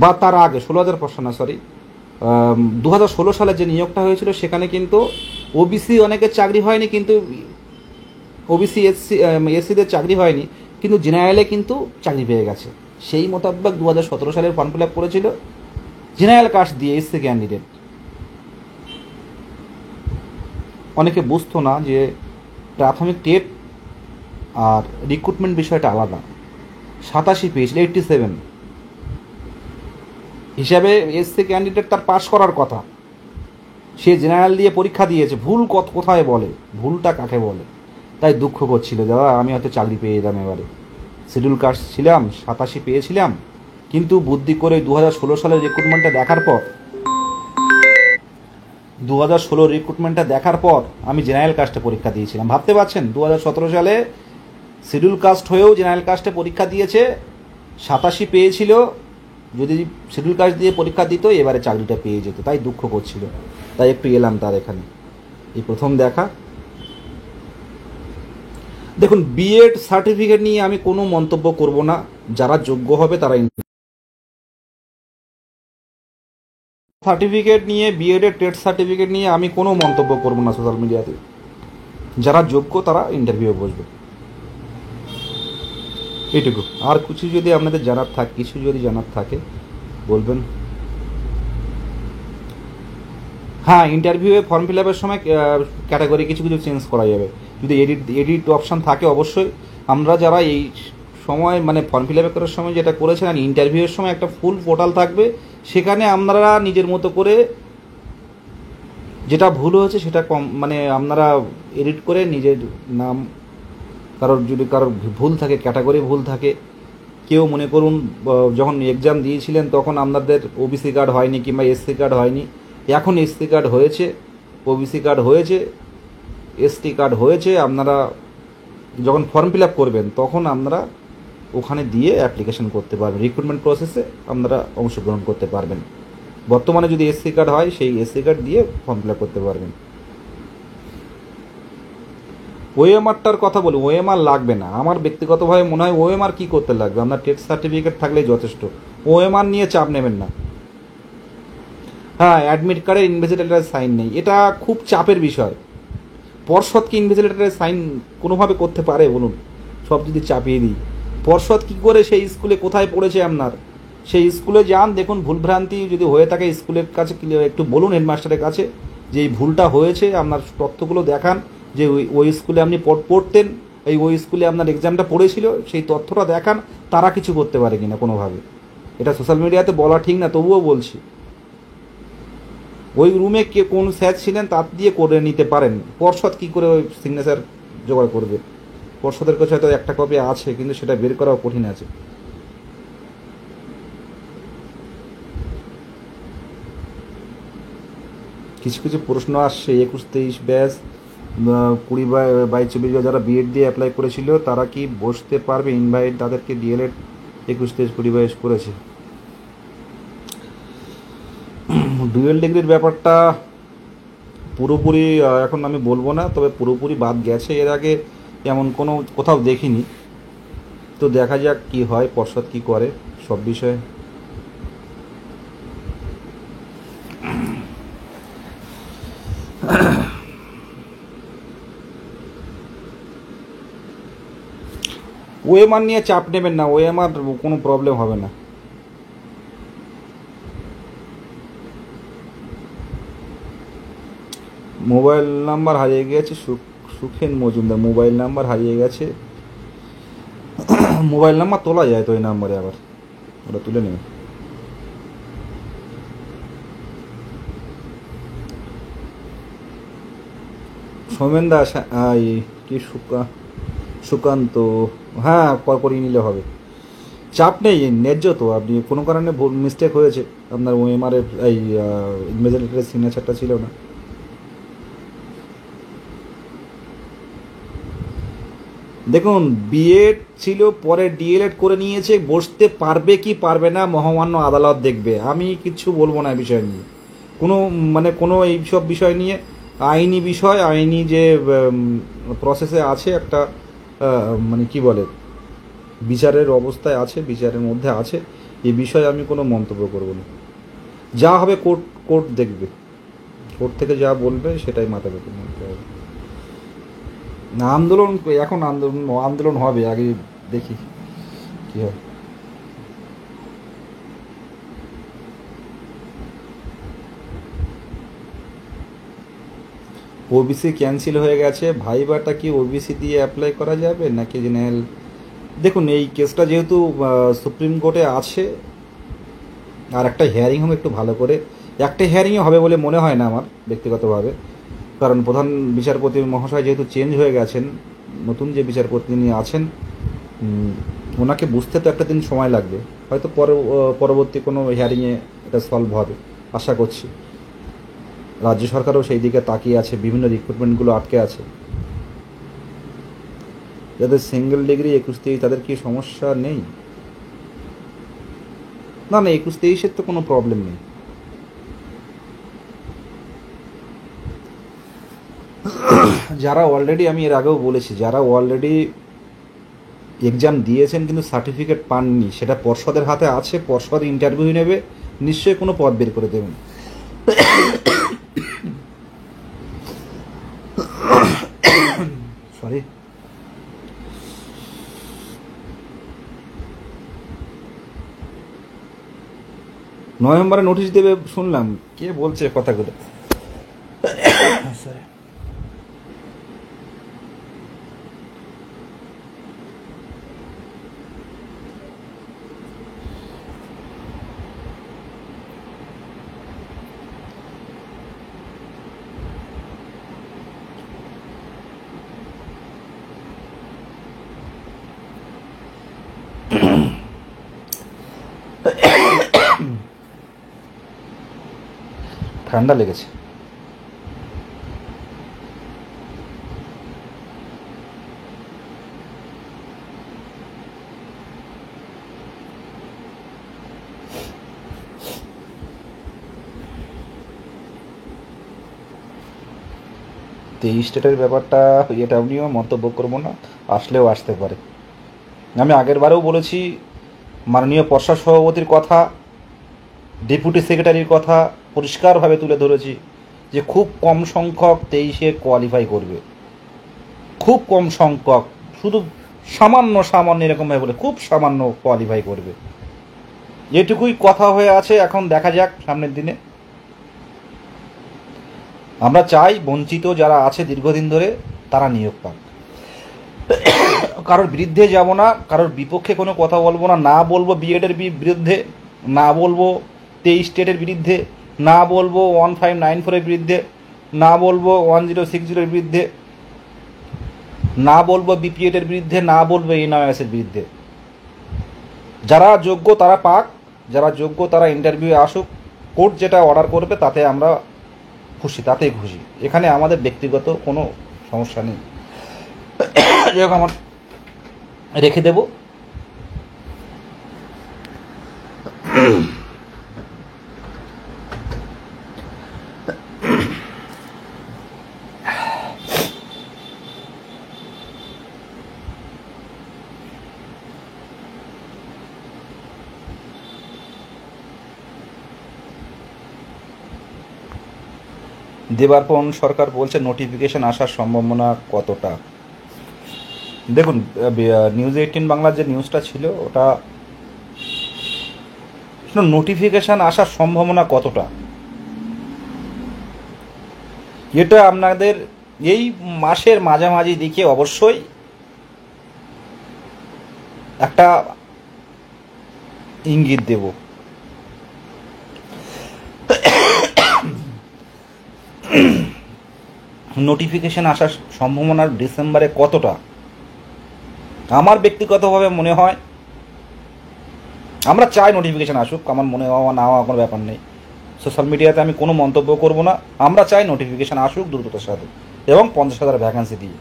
বা তার আগে 16,500 না, সরি, 2016 সালে যে নিয়োগটা হয়েছিল, সেখানে কিন্তু ওবিসি অনেকের চাকরি হয়নি, কিন্তু ওবিসি এসসিদের চাকরি হয়নি, কিন্তু জেনারেলে কিন্তু চাকরি পেয়ে গেছে। সেই মোতাবেক 2017 সালের ফর্ম ফিল আপ করেছিল জেনারেল কাস্ট দিয়ে এসসি ক্যান্ডিডেট। অনেকে বুঝতো না যে প্রাথমিক টেট আর রিক্রুটমেন্ট বিষয়টা আলাদা। 87 পেয়েছিল, 87 হিসাবে এসসি ক্যান্ডিডেট তার পাস করার কথা, সে জেনারেল দিয়ে পরীক্ষা দিয়েছে। ভুল কোথায় বলে, ভুলটা কাকে বলে, তাই দুঃখ করছিল, দাদা আমি হয়তো চাকরি পেয়ে যেতাম এবারে, শিডিউল কাস্ট ছিলাম, 87 পেয়েছিলাম, কিন্তু বুদ্ধি করে 2016 সালের রিক্রুটমেন্টটা দেখার পর আমি জেনারেল কাস্টে পরীক্ষা দিয়েছিলাম। ভাবতে পারছেন, 2017 সালে শিডিউল কাস্ট হয়েও জেনারেল কাস্টে পরীক্ষা দিয়েছে, 87 পেয়েছিল। যদি শিডিউল কাস্ট দিয়ে পরীক্ষা দিত, এবারে চাকরিটা পেয়ে যেত, তাই দুঃখ করছিল। তাই একটু এলাম তার এখানে, এই প্রথম দেখা। দেখুন, বিএড সার্টিফিকেট নিয়ে আমি কোনো মন্তব্য করব না, যারা যোগ্য হবে তারা সার্টিফিকেট নিয়ে, বিএড এর টেট সার্টিফিকেট নিয়ে আমি কোনো মন্তব্য করব না সোশ্যাল মিডিয়াতে। যারা যোগ্য তারা ইন্টারভিউ বসবে, এইটুকু। আর কিছু যদি আপনাদের জানার থাকে বলবেন। হ্যাঁ, ইন্টারভিউয়ে ফর্ম ফিল আপের সময় ক্যাটাগরি কিছু কিছু চেঞ্জ করা যাবে, যদি এডিট অপশান থাকে অবশ্যই। আমরা যারা এই সময় মানে ফর্ম ফিল আপ করার সময় যেটা করেছেন, আর ইন্টারভিউয়ের সময় একটা ফুল পোর্টাল থাকবে, সেখানে আপনারা নিজের মতো করে যেটা ভুল হয়েছে সেটা কম মানে আপনারা এডিট করে নিজের নাম, যদি কারোর ভুল থাকে, ক্যাটাগরি ভুল থাকে, কেউ মনে করুন যখন এক্সাম দিয়েছিলেন তখন আপনাদের ওবিসি কার্ড হয়নি কিংবা এসসি কার্ড হয়নি, এখন এসসি কার্ড হয়েছে, ওবিসি কার্ড হয়েছে, এসটি কার্ড হয়েছে, আপনারা যখন ফর্ম ফিল আপ করবেন তখন আপনারা ওখানে দিয়ে অ্যাপ্লিকেশন করতে পারবেন, রিক্রুটমেন্ট প্রসেসে আপনারা অংশগ্রহণ করতে পারবেন। বর্তমানে যদি এসসি কার্ড হয় সেই এসসি কার্ড দিয়ে ফর্ম ফিল আপ করতে পারবেন। ওএমআরটার কথা বলি, ওএমআর লাগবে না আমার ব্যক্তিগতভাবে মনে হয়। ওএমআর কী করতে লাগবে, আপনার টেস্ট সার্টিফিকেট থাকলেই যথেষ্ট, ওএমআর নিয়ে চাপ নেবেন না। হ্যাঁ, অ্যাডমিট কার্ডে ইনভেস্টিগেটরের সাইন নেই, এটা খুব চাপের বিষয়। পর্ষদ কি ইনভেস্টিগেটরের সাইন কোনোভাবে করতে পারে বলুন? সব যদি চাপিয়ে দিই, পর্ষদ কি করে সেই স্কুলে কোথায় পড়েছে আপনার, সেই স্কুলে যান, দেখুন ভুলভ্রান্তি যদি হয়ে থাকে স্কুলের কাছে একটু বলুন, হেডমাস্টারের কাছে যে এই ভুলটা হয়েছে, আপনার তথ্যগুলো দেখান যে ওই স্কুলে আপনি পড়তেন, ওই স্কুলে আপনার এক্সামটা পড়েছিল, সেই তথ্যটা দেখান, তারা কিছু করতে পারে কিনা কোনোভাবে। এটা সোশ্যাল মিডিয়াতে বলা ঠিক না, তবুও বলছি। ওই রুমে কে কোন স্যার ছিলেন তার দিয়ে করে নিতে পারেন, পর্ষদ কি করে ওই সিগনেচার জোগাড় করবে? পর্ষদের কাছে হয়তো একটা কপি আছে, কিন্তু সেটা বের করাও কঠিন আছে। কিছু কিছু প্রশ্ন আসছে 21-23 ব্যাচ, 20-22-24 যারা বিএড দিয়ে অ্যাপ্লাই করেছিল তারা কি বসতে পারবে? ইনভাইট তাদেরকে ডিএলএড 21-23-20-22 করেছে। ডুয়েল ডিগ্রির ব্যাপারটা পুরোপুরি এখন আমি বলবো না, তবে পুরোপুরি বাদ গেছে, এর আগে এমন কোনো কোথাও দেখিনি। তো দেখা যাক কি হয়, পর্ষদ কি করে সব বিষয়ে। ওএমআর নিয়ে চাপ নেবেন না, ওএমআর কোনো প্রবলেম হবে না। মোবাইল নাম্বার হারিয়ে গেছে, সুখেন মজুমদার মোবাইল নাম্বার হারিয়ে গেছে। মোবাইল নাম্বার তোলা যায় তো ওই নাম্বারে, আবার ওটা তুলে নেবে। সৌমেন দাস, কি সুকান্ত, হ্যাঁ পরপরই নিলে হবে, চাপ নেই, ন্যায্য তো। আপনি কোনো কারণে ভুল মিস্টেক হয়েছে, আপনার ওএমআর এই ইনভেস্টিগেটরের সিগনেচারটা ছিল না। দেখুন, বিএড ছিল, পরে ডিএলএড করে নিয়েছে, বসতে পারবে কি পারবে না মহামান্য আদালত দেখবে, আমি কিছু বলবো না এই বিষয় নিয়ে। কোনো এইসব বিষয় নিয়ে আইনি বিষয়, আইনি যে প্রসেসে আছে একটা কি বলে, বিচারের অবস্থায় আছে, বিচারের মধ্যে আছে, এই বিষয়ে আমি কোনো মন্তব্য করব না। যা হবে কোর্ট দেখবে, কোর্ট থেকে যা বলবে সেটাই মাথা পেতে নিতে হবে। না, আন্দোলন এখন আন্দোলন হবে, আগে দেখি কি হয়। ওবিসি ক্যান্সেল হয়ে গেছে, ভাইবাটা কি ওবিসি দিয়ে অ্যাপ্লাই করা যাবে নাকি জেনারেল? দেখুন, এই কেসটা যেহেতু সুপ্রিম কোর্টে আছে, আর একটা হিয়ারিং হবে, একটু ভালো করে একটা হিয়ারিংয়ে হবে বলে মনে হয় না আমার ব্যক্তিগতভাবে, কারণ প্রধান বিচারপতি মহাশয় যেহেতু চেঞ্জ হয়ে গেছেন, নতুন যে বিচারপতি তিনি আছেন, ওনাকে বুঝতে তো একটা দিন সময় লাগবে, হয়তো পরবর্তী কোনো হিয়ারিংয়ে এটা সলভ হবে আশা করছি। রাজ্য সরকারও সেই দিকে তাকিয়ে আছে, বিভিন্ন রিক্রুটমেন্টগুলো আটকে আছে। যাদের সিঙ্গেল ডিগ্রি 21-23 তাদের কি সমস্যা নেই? না, 21-23-এর তো কোনো প্রবলেম নেই। যারা অলরেডি, আমি এর আগেও বলেছি, যারা অলরেডি এক্সাম দিয়েছেন কিন্তু সার্টিফিকেট পাননি, সেটা পর্ষদের হাতে আছে, পর্ষদ ইন্টারভিউ নেবে, নিশ্চয়ই কোনো পদ বের করে দেবেন। সরি। নভেম্বরে নোটিশ দেবে শুনলাম, কে বলছে কথাগুলো? ঠান্ডা লেগেছে। তেইশ স্টেটের ব্যাপারটা এটা নিয়েও মন্তব্য করবো না, আসলেও আসতে পারে। আমি আগের বারেও বলেছি, মাননীয় পর্ষদ সভাপতির কথা, ডেপুটি সেক্রেটারির কথা পরিষ্কারভাবে তুলে ধরেছি যে খুব কম সংখ্যক 23-এ কোয়ালিফাই করবে, খুব কম সংখ্যক, শুধু সামান্য সামান্য এরকমভাবে বলে খুব সামান্য কোয়ালিফাই করবে। এটুকুই কথা হয়ে আছে। এখন দেখা যাক সামনের দিনে। আমরা চাই বঞ্চিত যারা আছে দীর্ঘদিন ধরে তারা নিয়োগ পাক। কারোর বিরুদ্ধে যাব না, কারোর বিপক্ষে কোনো কথা বলবো না। না বলবো বিএডের বিরুদ্ধে, না বলবো 23 স্টেটের বিরুদ্ধে, না বলবো 1594-এর বিরুদ্ধে, না বলবো 1060-এর বিরুদ্ধে, না বলবো বিপিএডের বিরুদ্ধে, না বলবো এনআইএসের বিরুদ্ধে। যারা যোগ্য তারা পাক, যারা যোগ্য তারা ইন্টারভিউ আসুক, কোর্ট যেটা অর্ডার করবে তাতে আমরা খুশি, তাতেই খুশি। এখানে আমাদের ব্যক্তিগত কোনো সমস্যা নেই। যেরকম আমার রেখে দেব। দেবার্পণ সরকার বলছে নোটিফিকেশন আসার সম্ভাবনা কতটা? দেখুন, নিউজ 18 বাংলার যে নিউজটা ছিল ওটা নোটিফিকেশন আসার সম্ভাবনা কতটা, এটা আপনাদের এই মাসের মাঝামাঝি দিকে অবশ্যই একটা ইঙ্গিত দেব। নোটিফিকেশন আসার সম্ভাবনা ডিসেম্বরে কতটা, আমার ব্যক্তিগতভাবে মনে হয়, আমরা চাই নোটিফিকেশান আসুক, আমার মনে হওয়া না হওয়া কোনো ব্যাপার নেই। সোশ্যাল মিডিয়াতে আমি কোনো মন্তব্য করব না। আমরা চাই নোটিফিকেশান আসুক দ্রুততার সাথে এবং 50,000 ভ্যাকান্সি দিয়ে।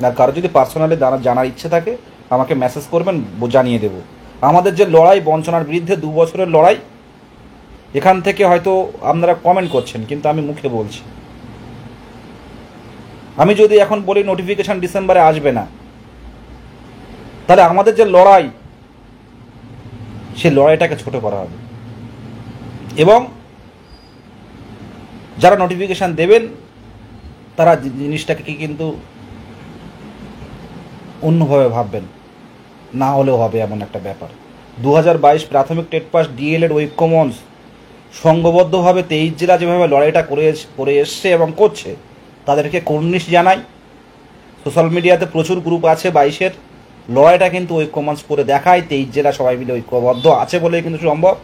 আর কারো যদি পার্সোনালি জানার ইচ্ছে থাকে আমাকে মেসেজ করবেন, জানিয়ে দেব। আমাদের যে লড়াই বঞ্চনার বিরুদ্ধে 2 বছরের লড়াই, এখান থেকে হয়তো আপনারা কমেন্ট করছেন, কিন্তু আমি মুখে বলছি, আমি যদি এখন বলি নোটিফিকেশান ডিসেম্বরে আসবে না, তাহলে আমাদের যে লড়াই সেই লড়াইটাকে ছোট করা হবে। এবং যারা নোটিফিকেশান দেবেন তারা জিনিসটাকে কিন্তু অন্যভাবে ভাববেন, না হলেও হবে এমন একটা ব্যাপার। 2022 প্রাথমিক টেট পাস ডিএলএড ঐক্যমঞ্চ সংঘবদ্ধভাবে 23 জেলা যেভাবে লড়াইটা করে এসছে এবং করছে, তাদেরকে কর্নিশ জানাই। সোশ্যাল মিডিয়াতে প্রচুর গ্রুপ আছে 22-এর, লড়াইটা কিন্তু ঐক্যমঞ্চ করে দেখায়। 23 জেলা সবাই মিলে ঐক্যবদ্ধ আছে বলেই কিন্তু সম্ভব।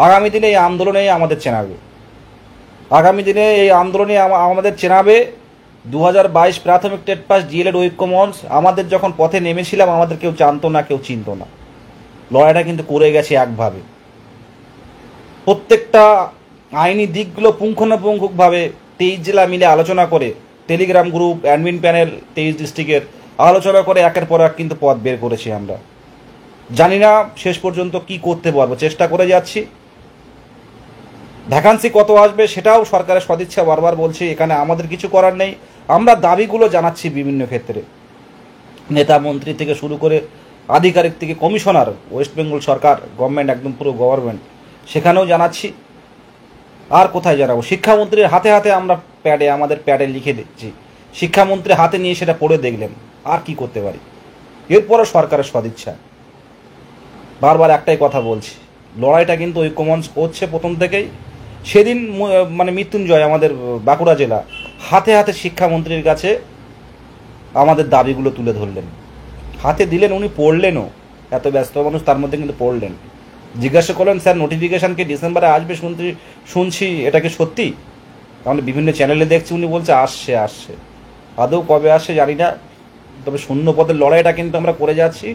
আগামী দিনে এই আন্দোলনেই আমাদের চেনাবে, আগামী দিনে এই আন্দোলনে আমাদের চেনাবে 2022 প্রাথমিক টেট পাস ডিএলএড ঐক্যমঞ্চ। আমাদের যখন পথে নেমেছিলাম আমাদের কেউ জানতো না, কেউ চিনতো না। লড়াইটা কিন্তু করে গেছে একভাবে, প্রত্যেকটা আইনি দিকগুলো পুঙ্খানুপুঙ্খভাবে 23 জেলা মিলে আলোচনা করে, টেলিগ্রাম গ্রুপ, অ্যাডমিন প্যানেল 23 ডিস্ট্রিক্টের আলোচনা করে একের পর এক কিন্তু পথ বের করেছি আমরা। জানি না শেষ পর্যন্ত কি করতে পারবো, চেষ্টা করে যাচ্ছি। ভ্যাকান্সি কত আসবে সেটাও সরকারের সদিচ্ছা, বারবার বলছি, এখানে আমাদের কিছু করার নেই। আমরা দাবিগুলো জানাচ্ছি বিভিন্ন ক্ষেত্রে, নেতা মন্ত্রী থেকে শুরু করে আধিকারিক থেকে কমিশনার, ওয়েস্ট বেঙ্গল সরকার গভর্নমেন্ট, একদম পুরো গভর্নমেন্ট, সেখানেও জানাচ্ছি। আর কোথায় জানাবো? শিক্ষামন্ত্রীর হাতে হাতে আমরা আমাদের প্যাডে লিখে দিচ্ছি, শিক্ষামন্ত্রীর হাতে নিয়ে সেটা পড়ে দেখলেন। আর কি করতে পারি? এরপরও সরকারের সদিচ্ছা। বারবার একটাই কথা বলছি, লড়াইটা কিন্তু ঐক্যমঞ্চ করছে প্রথম থেকেই। সেদিন মানে মৃত্যুঞ্জয় আমাদের বাঁকুড়া জেলা হাতে হাতে শিক্ষামন্ত্রীর কাছে আমাদের দাবিগুলো তুলে ধরলেন, হাতে দিলেন, উনি পড়লেনও। এত ব্যস্ত মানুষ তার মধ্যে কিন্তু পড়লেন। জিজ্ঞাসা করলেন, স্যার নোটিফিকেশান কি ডিসেম্বরে আসবে শুনছি, এটা কি সত্যি? তাহলে বিভিন্ন চ্যানেলে দেখছি উনি বলছে আসছে আসছে, আদৌ কবে আসছে জানি না। তবে শূন্য পদের লড়াইটা কিন্তু আমরা করে যাচ্ছি,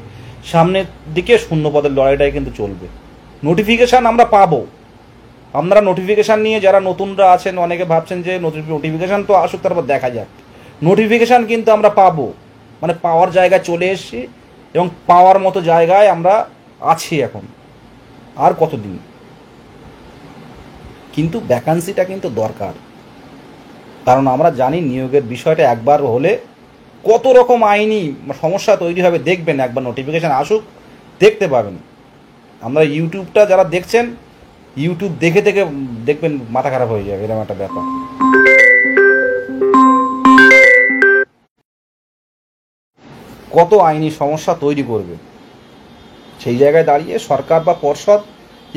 সামনের দিকে শূন্য পদের লড়াইটাই কিন্তু চলবে। নোটিফিকেশান আমরা পাবো, আপনারা নোটিফিকেশান নিয়ে যারা নতুনরা আছেন অনেকে ভাবছেন যে নোটিফিকেশান তো আসুক, তারপর দেখা যাক। নোটিফিকেশান কিন্তু আমরা পাবো, মানে পাওয়ার জায়গায় চলে এসেছি এবং পাওয়ার মতো জায়গায় আমরা আছি এখন। আর কতদিন, কিন্তু ভ্যাকান্সিটা কিন্তু দরকার, কারণ আমরা জানি নিয়োগের বিষয়টা একবার হলে কত রকম আইনি সমস্যা তৈরি হবে। দেখবেন একবার নোটিফিকেশান আসুক, দেখতে পাবেন। আমরা ইউটিউবটা যারা দেখছেন, ইউটিউব দেখে দেখে দেখবেন মাথা খারাপ হয়ে যাবে, এরকম একটা ব্যাপার। কত আইনি সমস্যা তৈরি করবে, সেই জায়গায় দাঁড়িয়ে সরকার বা পর্ষদ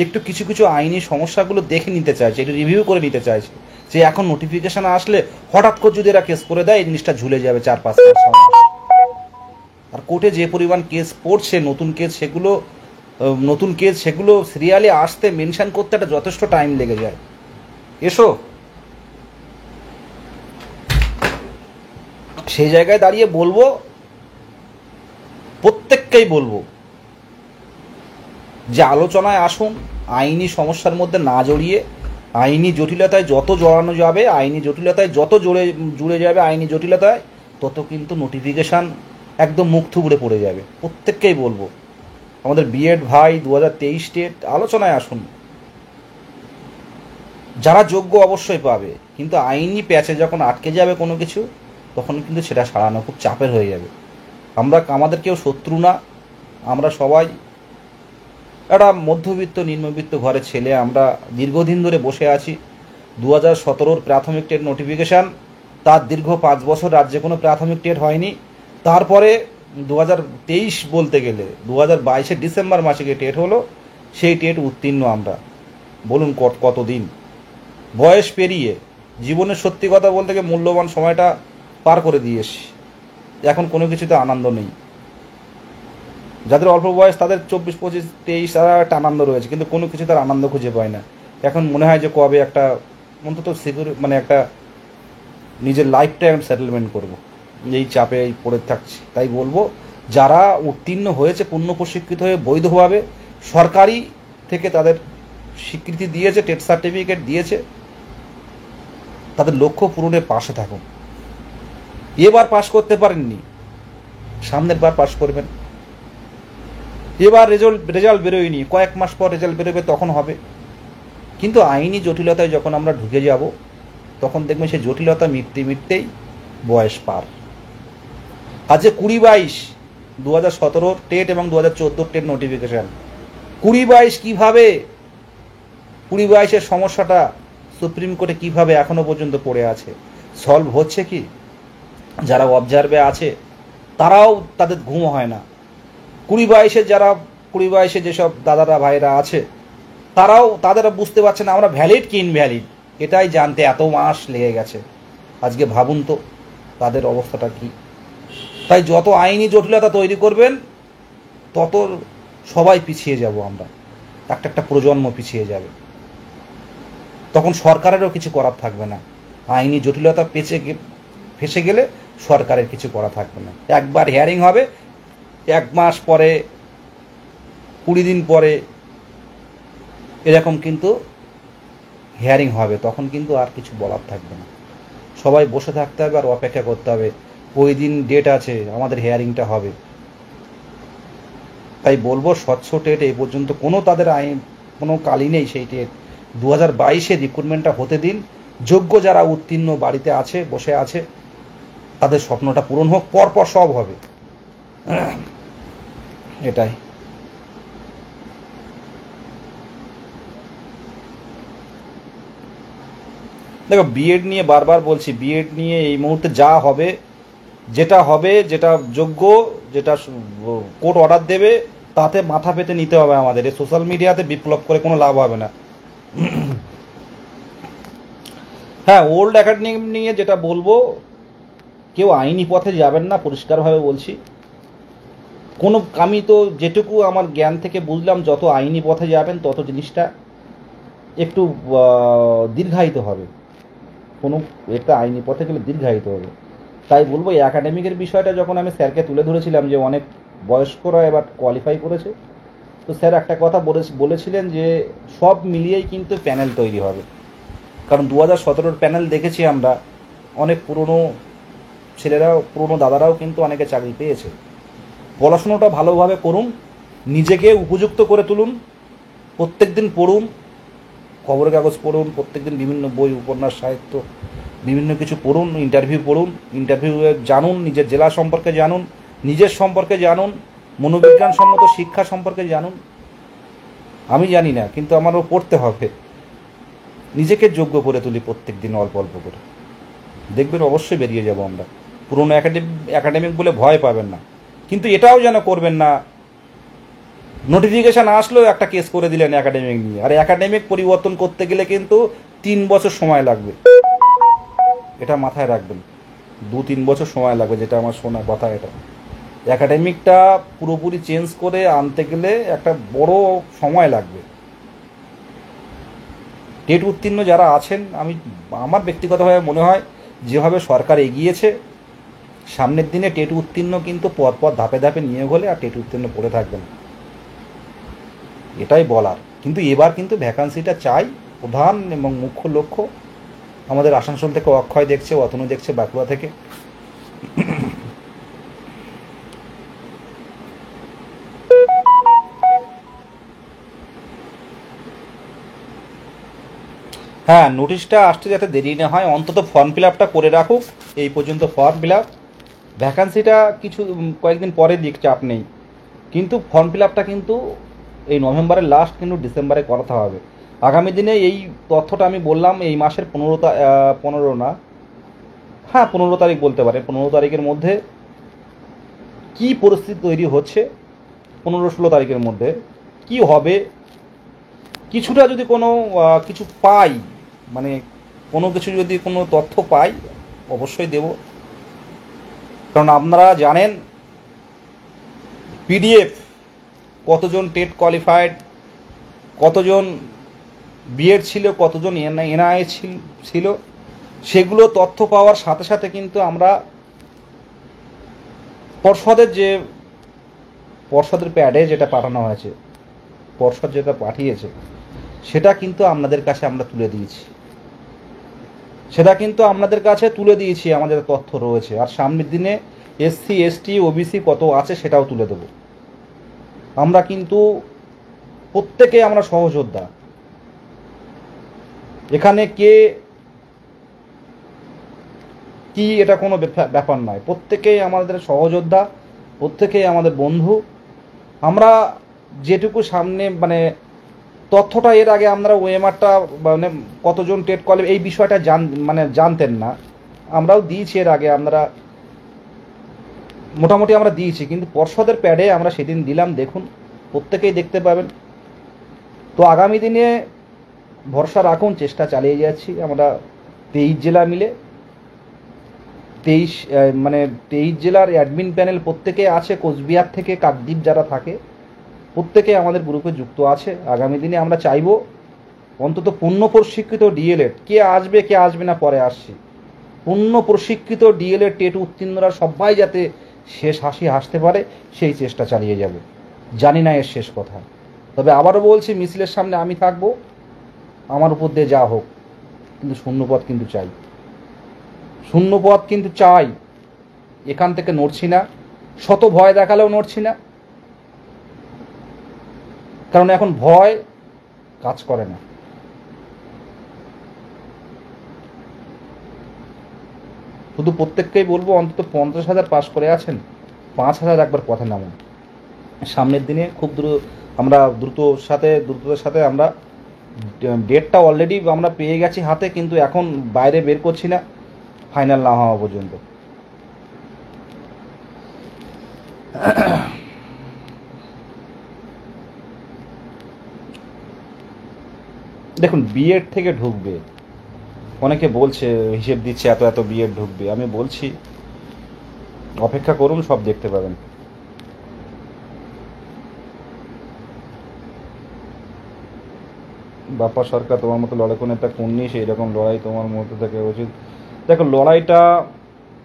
একটু কিছু কিছু আইনি সমস্যাগুলো দেখে নিতে চাইছে, একটু রিভিউ করে নিতে চাইছে, যে এখন নোটিফিকেশান আসলে হঠাৎ করে যদি এরা কেস করে দেয় এই জিনিসটা ঝুলে যাবে 4-5 মাস। আর কোর্টে যে পরিমাণ কেস পড়ছে নতুন কেস সেগুলো সিরিয়ালে আসতে মেনশন করতে একটা যথেষ্ট টাইম লেগে যায়। এসো, সেই জায়গায় দাঁড়িয়ে বলবো, প্রত্যেককেই বলবো যে আলোচনায় আসুন, আইনি সমস্যার মধ্যে না জড়িয়ে, আইনি জটিলতায় যত জড়ানো যাবে, আইনি জটিলতায় যত জুড়ে যাবে আইনি জটিলতায়, তত কিন্তু নোটিফিকেশান একদম মুখ থুবড়ে পড়ে যাবে। প্রত্যেককেই বলবো, আমাদের বিএড ভাই 2023 টেট আলোচনায় আসুন। যারা যোগ্য অবশ্যই পাবে, কিন্তু আইনি প্যাচে যখন আটকে যাবে কোনো কিছু, তখন কিন্তু সেটা সারানো খুব চাপের হয়ে যাবে। আমাদের কেউ শত্রু না, আমরা সবাই একটা মধ্যবিত্ত নিম্নবিত্ত ঘরের ছেলে। আমরা দীর্ঘদিন ধরে বসে আছি। 2017 প্রাথমিক টেট নোটিফিকেশান, তার দীর্ঘ 5 বছর রাজ্যে কোনো প্রাথমিক টেট হয়নি। তারপরে 2023 বলতে গেলে 2022 ডিসেম্বর মাসে গিয়ে টেট হলো, সেই টেট উত্তীর্ণ আমরা। বলুন কতদিন বয়স পেরিয়ে, জীবনের সত্যি কথা বলতে গিয়ে মূল্যবান সময়টা পার করে দিয়ে এসছি। এখন কোনো কিছুতে আনন্দ নেই। যাদের অল্প বয়স তাদের 24, 25, 23 তারা একটা আনন্দ রয়েছে, কিন্তু কোনো কিছু তার আনন্দ খুঁজে পায় না। এখন মনে হয় যে কবে একটা অন্তত মানে একটা নিজের লাইফটা আমি সেটেলমেন্ট করবো, এই চাপে পড়ে থাকছি। তাই বলবো, যারা উত্তীর্ণ হয়েছে, পূর্ণ প্রশিক্ষিত হয়ে বৈধভাবে সরকারি থেকে তাদের স্বীকৃতি দিয়েছে, টেট সার্টিফিকেট দিয়েছে, তাদের লক্ষ্য পূরণে পাশে থাকুন। এবার পাশ করতে পারেননি, সামনের বার পাশ করবেন। এবার রেজাল্ট বেরোয়নি, কয়েক মাস পর রেজাল্ট বেরোবে, তখন হবে। কিন্তু আইনি জটিলতায় যখন আমরা ঢুকে যাব, তখন দেখবেন সেই জটিলতা মিটতেই বয়স পার। আজকে 20-22 2017 টেট এবং 2014 টেট নোটিফিকেশান, 20-22 কীভাবে 20-22 সমস্যাটা সুপ্রিম কোর্টে কীভাবে এখনও পর্যন্ত পড়ে আছে, সলভ হচ্ছে কি? যারা অবজার্ভে আছে তারাও, তাদের ঘুম হয় না। 20-22 যেসব দাদারা ভাইরা আছে, তাদেরা বুঝতে পারছে না আমরা ভ্যালিড কি ইনভ্যালিড, এটাই জানতে এত মাস লেগে গেছে। আজকে ভাবুন তো তাদের অবস্থাটা কি। তাই যত আইনি জটিলতা তৈরি করবেন, তত সবাই পিছিয়ে যাব আমরা, একটা প্রজন্ম পিছিয়ে যাবে। তখন সরকারেরও কিছু করার থাকবে না। আইনি জটিলতা ফেসে গেলে সরকারের কিছু করা থাকবে না। একবার হিয়ারিং হবে, 1 মাস পরে, 20 দিন পরে এরকম কিন্তু হিয়ারিং হবে, তখন কিন্তু আর কিছু বলার থাকবে না। সবাই বসে থাকতে হবে আর অপেক্ষা করতে হবে, ওই দিন ডেট আছে আমাদের হিয়ারিংটা হবে। তাই বলবো, স্বচ্ছ টেট এই পর্যন্ত তাদের কোনো কালই নেই। সেই টেট 2022 রিক্রুটমেন্টটা হতে দিন। যোগ্য যারা উত্তীর্ণ বাড়িতে আছে, বসে আছে, তাদের স্বপ্নটা পূরণ হোক, পরপর সব হবে। এটাই। দেখো, বিএড নিয়ে বারবার বলছি, বিএড নিয়ে এই মুহূর্তে যা হবে, যেটা যোগ্য, যেটা কোর্ট অর্ডার দেবে, তাতে মাথা পেতে নিতে হবে আমাদের। এই সোশ্যাল মিডিয়াতে বিপ্লব করে কোনো লাভ হবে না। হ্যাঁ, ওল্ড একাডেমি নিয়ে যেটা বলবো, কেউ আইনি পথে যাবেন না, পরিষ্কারভাবে বলছি। আমি তো যেটুকু আমার জ্ঞান থেকে বুঝলাম, যত আইনি পথে যাবেন তত জিনিসটা একটু দীর্ঘায়িত হবে। একটা আইনি পথে গেলে দীর্ঘায়িত হবে। তাই বলবো, এই একাডেমিকের বিষয়টা যখন আমি স্যারকে তুলে ধরেছিলাম যে অনেক বয়স্করা এবার কোয়ালিফাই করেছে, তো স্যার একটা কথা বলেছিলেন যে সব মিলিয়েই কিন্তু প্যানেল তৈরি হবে, কারণ 2017 প্যানেল দেখেছি আমরা, অনেক পুরনো ছেলেরাও পুরনো দাদারাও কিন্তু অনেকে চাকরি পেয়েছে। পড়াশুনোটা ভালোভাবে করুন, নিজেকে উপযুক্ত করে তুলুন, প্রত্যেক দিন পড়ুন, খবরের কাগজ পড়ুন, প্রত্যেকদিন বিভিন্ন বই, উপন্যাস, সাহিত্য বিভিন্ন কিছু পড়ুন, ইন্টারভিউ পড়ুন, ইন্টারভিউয়ে জানুন, নিজের জেলা সম্পর্কে জানুন, নিজের সম্পর্কে জানুন, মনোবিজ্ঞানসম্মত শিক্ষা সম্পর্কে জানুন। আমি জানি না, কিন্তু আমারও পড়তে হবে। নিজেকে যোগ্য করে তুলি প্রত্যেক দিন অল্প অল্প করে, দেখবেন অবশ্যই বেরিয়ে যাব আমরা। পুরনো একাডেমিক বলে ভয় পাবেন না, কিন্তু এটাও যেন করবেন না নোটিফিকেশান আসলেও একটা কেস করে দিলেন একাডেমিক নিয়ে। আর একাডেমিক পরিবর্তন করতে গেলে কিন্তু 3 বছর সময় লাগবে, এটা মাথায় রাখবেন। 2-3 বছর সময় লাগবে, যেটা আমার শোনা কথা। এটা একাডেমিকটা পুরোপুরি চেঞ্জ করে আনতে গেলে একটা বড় সময় লাগবে। টেট উত্তীর্ণ যারা আছেন, আমার ব্যক্তিগতভাবে মনে হয় যেভাবে সরকার এগিয়েছে, সামনের দিনে টেট উত্তীর্ণ কিন্তু পরপর ধাপে ধাপে নিয়োগ হলে আর টেট উত্তীর্ণ পড়ে থাকবে না, এটাই বলার। কিন্তু এবার কিন্তু ভ্যাকান্সিটা চাই, প্রধান এবং মুখ্য লক্ষ্য। আমাদের আসানসোল থেকে অক্ষয় দেখছে, অতনু দেখছে বাঁকুড়া থেকে। হ্যাঁ, নোটিশটা আসতে যাতে দেরি না হয়, অন্তত ফর্ম ফিল আপটা করে রাখুক। এই পর্যন্ত ফর্ম ফিল আপ, ভ্যাকান্সিটা কিছু কয়েকদিন পরে দিক, চাপ নেই, কিন্তু ফর্ম ফিল আপটা কিন্তু এই নভেম্বরের লাস্ট কিন্তু ডিসেম্বরে করাতে হবে। আগামী দিনে এই তথ্যটা আমি বললাম, এই মাসের 15 না, হ্যাঁ 15 তারিখ বলতে পারে, 15 তারিখের মধ্যে কি পরিস্থিতি তৈরি হচ্ছে, 15-16 তারিখের মধ্যে কি হবে, কিছুটা যদি কোনো কিছু পাই, মানে কোনো কিছু যদি কোনো তথ্য পাই অবশ্যই দেব। কারণ আপনারা জানেন পিডিএফ কতজন টেট কোয়ালিফাইড, কতজন বিএড ছিল, কতজন এনআই ছিল, সেগুলো তথ্য পাওয়ার সাথে সাথে কিন্তু আমরা পর্ষদের প্যাডে যেটা পাঠানো হয়েছে, পর্ষদ যেটা পাঠিয়েছে, সেটা কিন্তু আপনাদের কাছে আমরা তুলে দিয়েছি, আমাদের তথ্য রয়েছে। আর সামনের দিনে এসসি এসটি ওবিসি কত আছে সেটাও তুলে দেব। আমরা কিন্তু প্রত্যেকে আমরা সহযোদ্ধা, এখানে কে কি এটা কোনো ব্যাপার নয়, প্রত্যেকেই আমাদের সহযোদ্ধা, প্রত্যেকেই আমাদের বন্ধু। আমরা যেটুকু সামনে মানে তথ্যটা, এর আগে আমরা ওএমআরটা মানে কতজন টেট কোয়ালিফাই এই বিষয়টা জানতেন না, আমরাও দিয়েছি এর আগে, আমরা মোটামুটি আমরা দিয়েছি, কিন্তু পর্ষদের প্যাডে আমরা সেদিন দিলাম, দেখুন প্রত্যেকেই দেখতে পাবেন। তো আগামী দিনে ভরসা রাখুন, চেষ্টা চালিয়ে যাচ্ছি আমরা 23 জেলা মিলে, 23 জেলার অ্যাডমিন প্যানেল প্রত্যেকে আছে, কোচবিহার থেকে কাকদ্বীপ যারা থাকে প্রত্যেকে আমাদের গ্রুপে যুক্ত আছে। আগামী দিনে আমরা চাইব অন্তত পূর্ণ প্রশিক্ষিত ডিএলএড, কে আসবে না পরে আসছি, পূর্ণ প্রশিক্ষিত ডিএলএড টেট উত্তীর্ণরা সবাই যাতে শেষ হাসি হাসতে পারে, সেই চেষ্টা চালিয়ে যাব। জানি না এর শেষ কথা, তবে আবারও বলছি, মিছিলের সামনে আমি থাকবো, আমার উপর দিয়ে যা হোক, কিন্তু শূন্যপদ কিন্তু চাই, এখান থেকে নড়ছি না, শত ভয় দেখালেও নড়ছি না, কারণ এখন ভয় কাজ করে না। শুধু প্রত্যেককেই বলবো, অন্তত 50,000 পাস করে আছেন, 5,000 একবার পথে নামুন। সামনের দিনে খুব দ্রুততার সাথে আমরা ডেটটা অলরেডি আমরা পেয়ে গেছি হাতে, কিন্তু এখন বাইরে বের করছি না ফাইনাল না হওয়া পর্যন্ত। দেখুন, বিএড থেকে ঢুকবে, অনেকে বলছে হিসেব দিচ্ছে এত বিএড ঢুকবে, আমি বলছি অপেক্ষা করুন, সব দেখতে পাবেন। বাপ্পা সরকার, তোমার মতো লড়াকু নেতা কোননি, সেই রকম লড়াই তোমার মধ্যে থেকে উচিত। দেখো,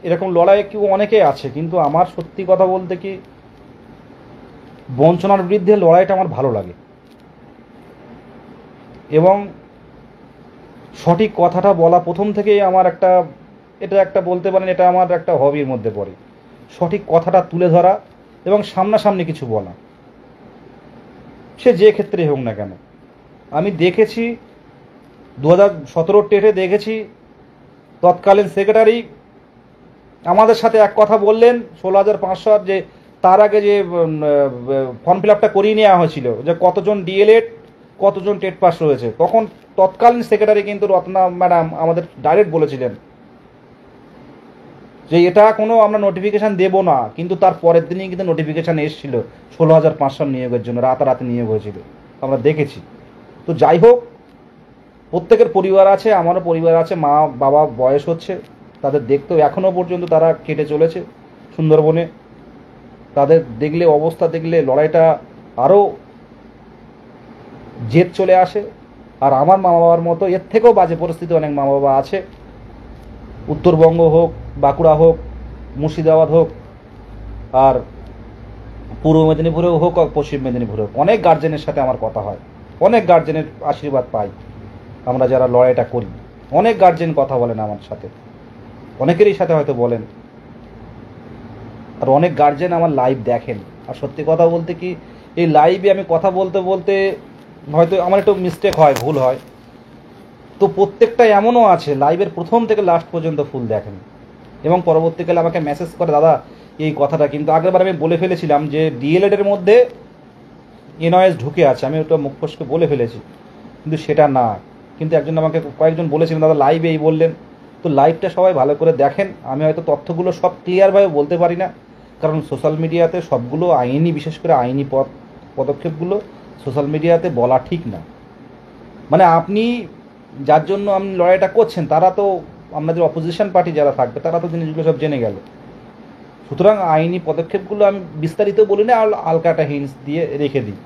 এরকম লড়াই কেউ অনেকে আছে, কিন্তু আমার সত্যি কথা বলতে কি, বঞ্চনার বিরুদ্ধে লড়াইটা আমার ভালো লাগে এবং সঠিক কথাটা বলা প্রথম থেকেই আমার এটা বলতে পারেন এটা আমার একটা হবির মধ্যে পড়ে। সঠিক কথাটা তুলে ধরা এবং সামনাসামনি কিছু বলা, সে যে ক্ষেত্রে হোক না কেন। আমি দেখেছি 2017 টেটে দেখেছি তৎকালীন সেক্রেটারি আমাদের সাথে এক কথা বললেন 16,500 যে তার আগে যে ফর্ম ফিল আপটা করিয়ে নেওয়া হয়েছিল যে কতজন ডিএলএড কতজন টেট পাস রয়েছে, তখন তৎকালীন সেক্রেটারি কিন্তু রত্না ম্যাডাম আমাদের ডাইরেক্ট বলেছিলেন যে এটা কোনো আমরা নোটিফিকেশান দেব না, কিন্তু তার পরের দিনই কিন্তু নোটিফিকেশান এসেছিল 16,500 নিয়োগের জন্য, রাতারাতি নিয়োগ হয়েছিল, আমরা দেখেছি। তো যাই হোক, প্রত্যেকের পরিবার আছে, আমারও পরিবার আছে, মা বাবা বয়স হচ্ছে, তাদের দেখতেও এখনও পর্যন্ত তারা কেটে চলেছে সুন্দরবনে। তাদের দেখলে অবস্থা দেখলে লড়াইটা আরও জেদ চলে আসে। আর আমার মা বাবার মতো এর থেকেও বাজে পরিস্থিতি অনেক মা বাবা আছে, উত্তরবঙ্গ হোক, বাঁকুড়া হোক, মুর্শিদাবাদ হোক, আর পূর্ব মেদিনীপুরেও হোক আর পশ্চিম মেদিনীপুরে হোক, অনেক গার্জেনের সাথে আমার কথা হয়, অনেক গার্জেনের আশীর্বাদ পাই। আমরা যারা লড়াইটা করি অনেক গার্জেন কথা বলেন আমার সাথে, অনেকেরই সাথে হয়তো বলেন, আর অনেক গার্জেন আমার লাইভ দেখেন। আর সত্যি কথা বলতে কি, এই লাইভে আমি কথা বলতে বলতে হয়তো আমার একটু মিস্টেক হয়, ভুল হয়, তো প্রত্যেকটা এমনও আছে লাইভের প্রথম থেকে লাস্ট পর্যন্ত ফুল দেখেন এবং পরবর্তীকালে আমাকে মেসেজ করে, দাদা এই কথাটা কিন্তু আগেরবার আমি বলে ফেলেছিলাম যে ডিএলএডের মধ্যে এনওএস ঢুকে আছে, আমি ওটা মুখ ফসকে বলে ফেলেছি, কিন্তু সেটা না। কিন্তু আমাকে কয়েকজন বলেছিলেন দাদা লাইভে এই বললেন। তো লাইভটা সবাই ভালো করে দেখেন। আমি হয়তো তথ্যগুলো সব ক্লিয়ারভাবে বলতে পারি না, কারণ সোশ্যাল মিডিয়াতে সবগুলো আইনি, বিশেষ করে আইনি পদক্ষেপগুলো সোশ্যাল মিডিয়াতে বলা ঠিক না। মানে আপনি যার জন্য আপনি লড়াইটা করছেন তারা তো আপনাদের অপোজিশন পার্টি যারা থাকবে তারা তো জিনিসগুলো সব জেনে গেল। সুতরাং আইনি পদক্ষেপগুলো আমি বিস্তারিত বলি না, আর হালকা একটা হিন্টস দিয়ে রেখে দিই,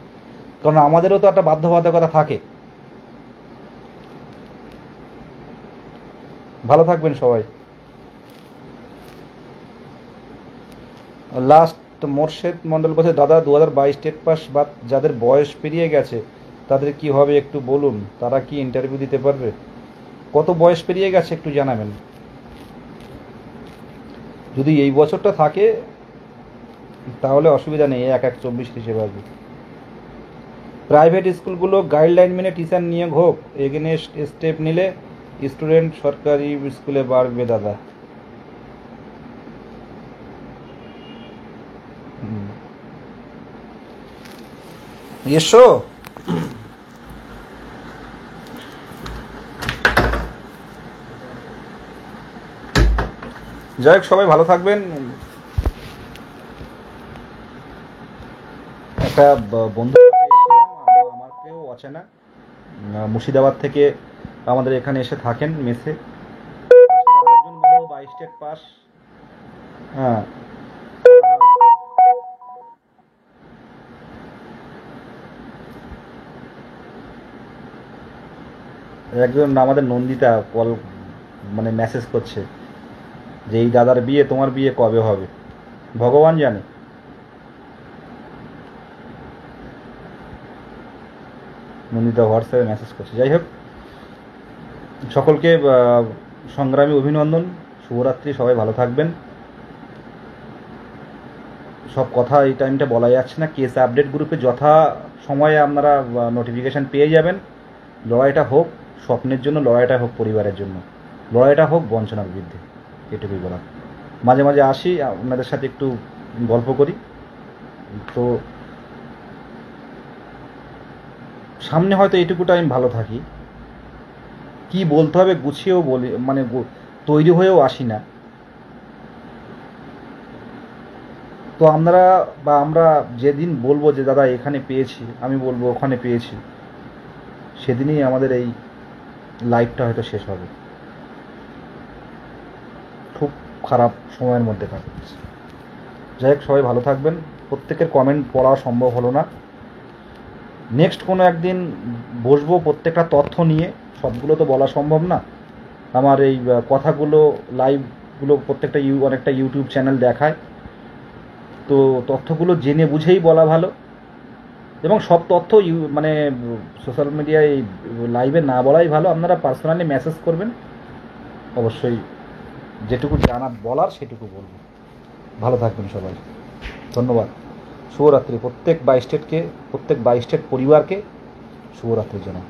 কারণ আমাদেরও তো একটা বাধ্যবাধকতা থাকে। ভালো থাকবেন সবাই। লাস্ট মোর্শেদ মণ্ডল বলছে, দাদা 2022 টেট পাস বা যাদের বয়স পেরিয়ে গেছে তাদের কি হবে একটু বলুন, তারা কি ইন্টারভিউ দিতে পারবে? কত বয়স পেরিয়ে গেছে একটু জানাবেন। যদি এই বছরটা থাকে তাহলে অসুবিধা নেই, 1/1/24 হিসেবে আসবে। প্রাইভেট স্কুলগুলো গাইডলাইন মেনে টিচার নিয়োগ হোক, এগেনস্ট স্টেপ নিলে স্টুডেন্ট সরকারি স্কুলে বাড়বে দাদা। এসো, যাই হোক সবাই ভালো থাকবেন। একটা বন্ধু আমাকেও অচেনা, মুর্শিদাবাদ থেকে আমাদের এখানে এসে থাকেন মেসে, একজন বন্ধু 22 টেট পাস। হ্যাঁ, একজন আমাদের নন্দিতা কল মানে মেসেজ করছে যে এই দাদার বিয়ে, তোমার বিয়ে কবে হবে ভগবান জানে। নন্দিতা হোয়াটসঅ্যাপে মেসেজ করছে। যাই হোক, সকলকে সংগ্রামী অভিনন্দন, শুভরাত্রি, সবাই ভালো থাকবেন। সব কথা এই টাইমটা বলা যাচ্ছে না, কেস আপডেট গ্রুপে যথা সময়ে আপনারা নোটিফিকেশান পেয়ে যাবেন। লড়াইটা হোক স্বপ্নের জন্য, লড়াইটা হোক পরিবারের জন্য, লড়াইটা হোক বঞ্চনার বিরুদ্ধে, এটুকুই বলা। মাঝে মাঝে আসি আপনাদের সাথে একটু গল্প করি, তো সামনে হয়তো এইটুকু টাইম ভালো থাকি, কি বলতে হবে গুছিয়েও বলি, মানে তৈরি হয়েও আসি না। তো আমরা বা আমরা যেদিন বলবো যে দাদা এখানে পেয়েছি, আমি বলবো ওখানে পেয়েছি, সেদিনই আমাদের এই লাইফটা হয়তো শেষ হবে। খুব খারাপ সময়ের মধ্যে কাটছে। যাই হোক সবাই ভালো থাকবেন। প্রত্যেকের কমেন্ট পড়া সম্ভব হলো না, নেক্সট কোনো একদিন বসবো প্রত্যেকটা তথ্য নিয়ে, সবগুলো তো বলা সম্ভব না। আমার এই কথাগুলো লাইভগুলো প্রত্যেকটা অনেকটা ইউটিউব চ্যানেল দেখায়, তো তথ্যগুলো জেনে বুঝেই বলা ভালো। এবং সব তথ্য মানে সোশ্যাল মিডিয়ায় লাইভে না বলাই ভালো। আপনারা পার্সোনালি মেসেজ করবেন, অবশ্যই যেটুকু জানা বলার সেটুকু বলবো। ভালো থাকবেন সবাই, ধন্যবাদ। শুভরাত্রি। প্রত্যেক বাই স্টেট পরিবারকে শুভরাত্রি জানাই।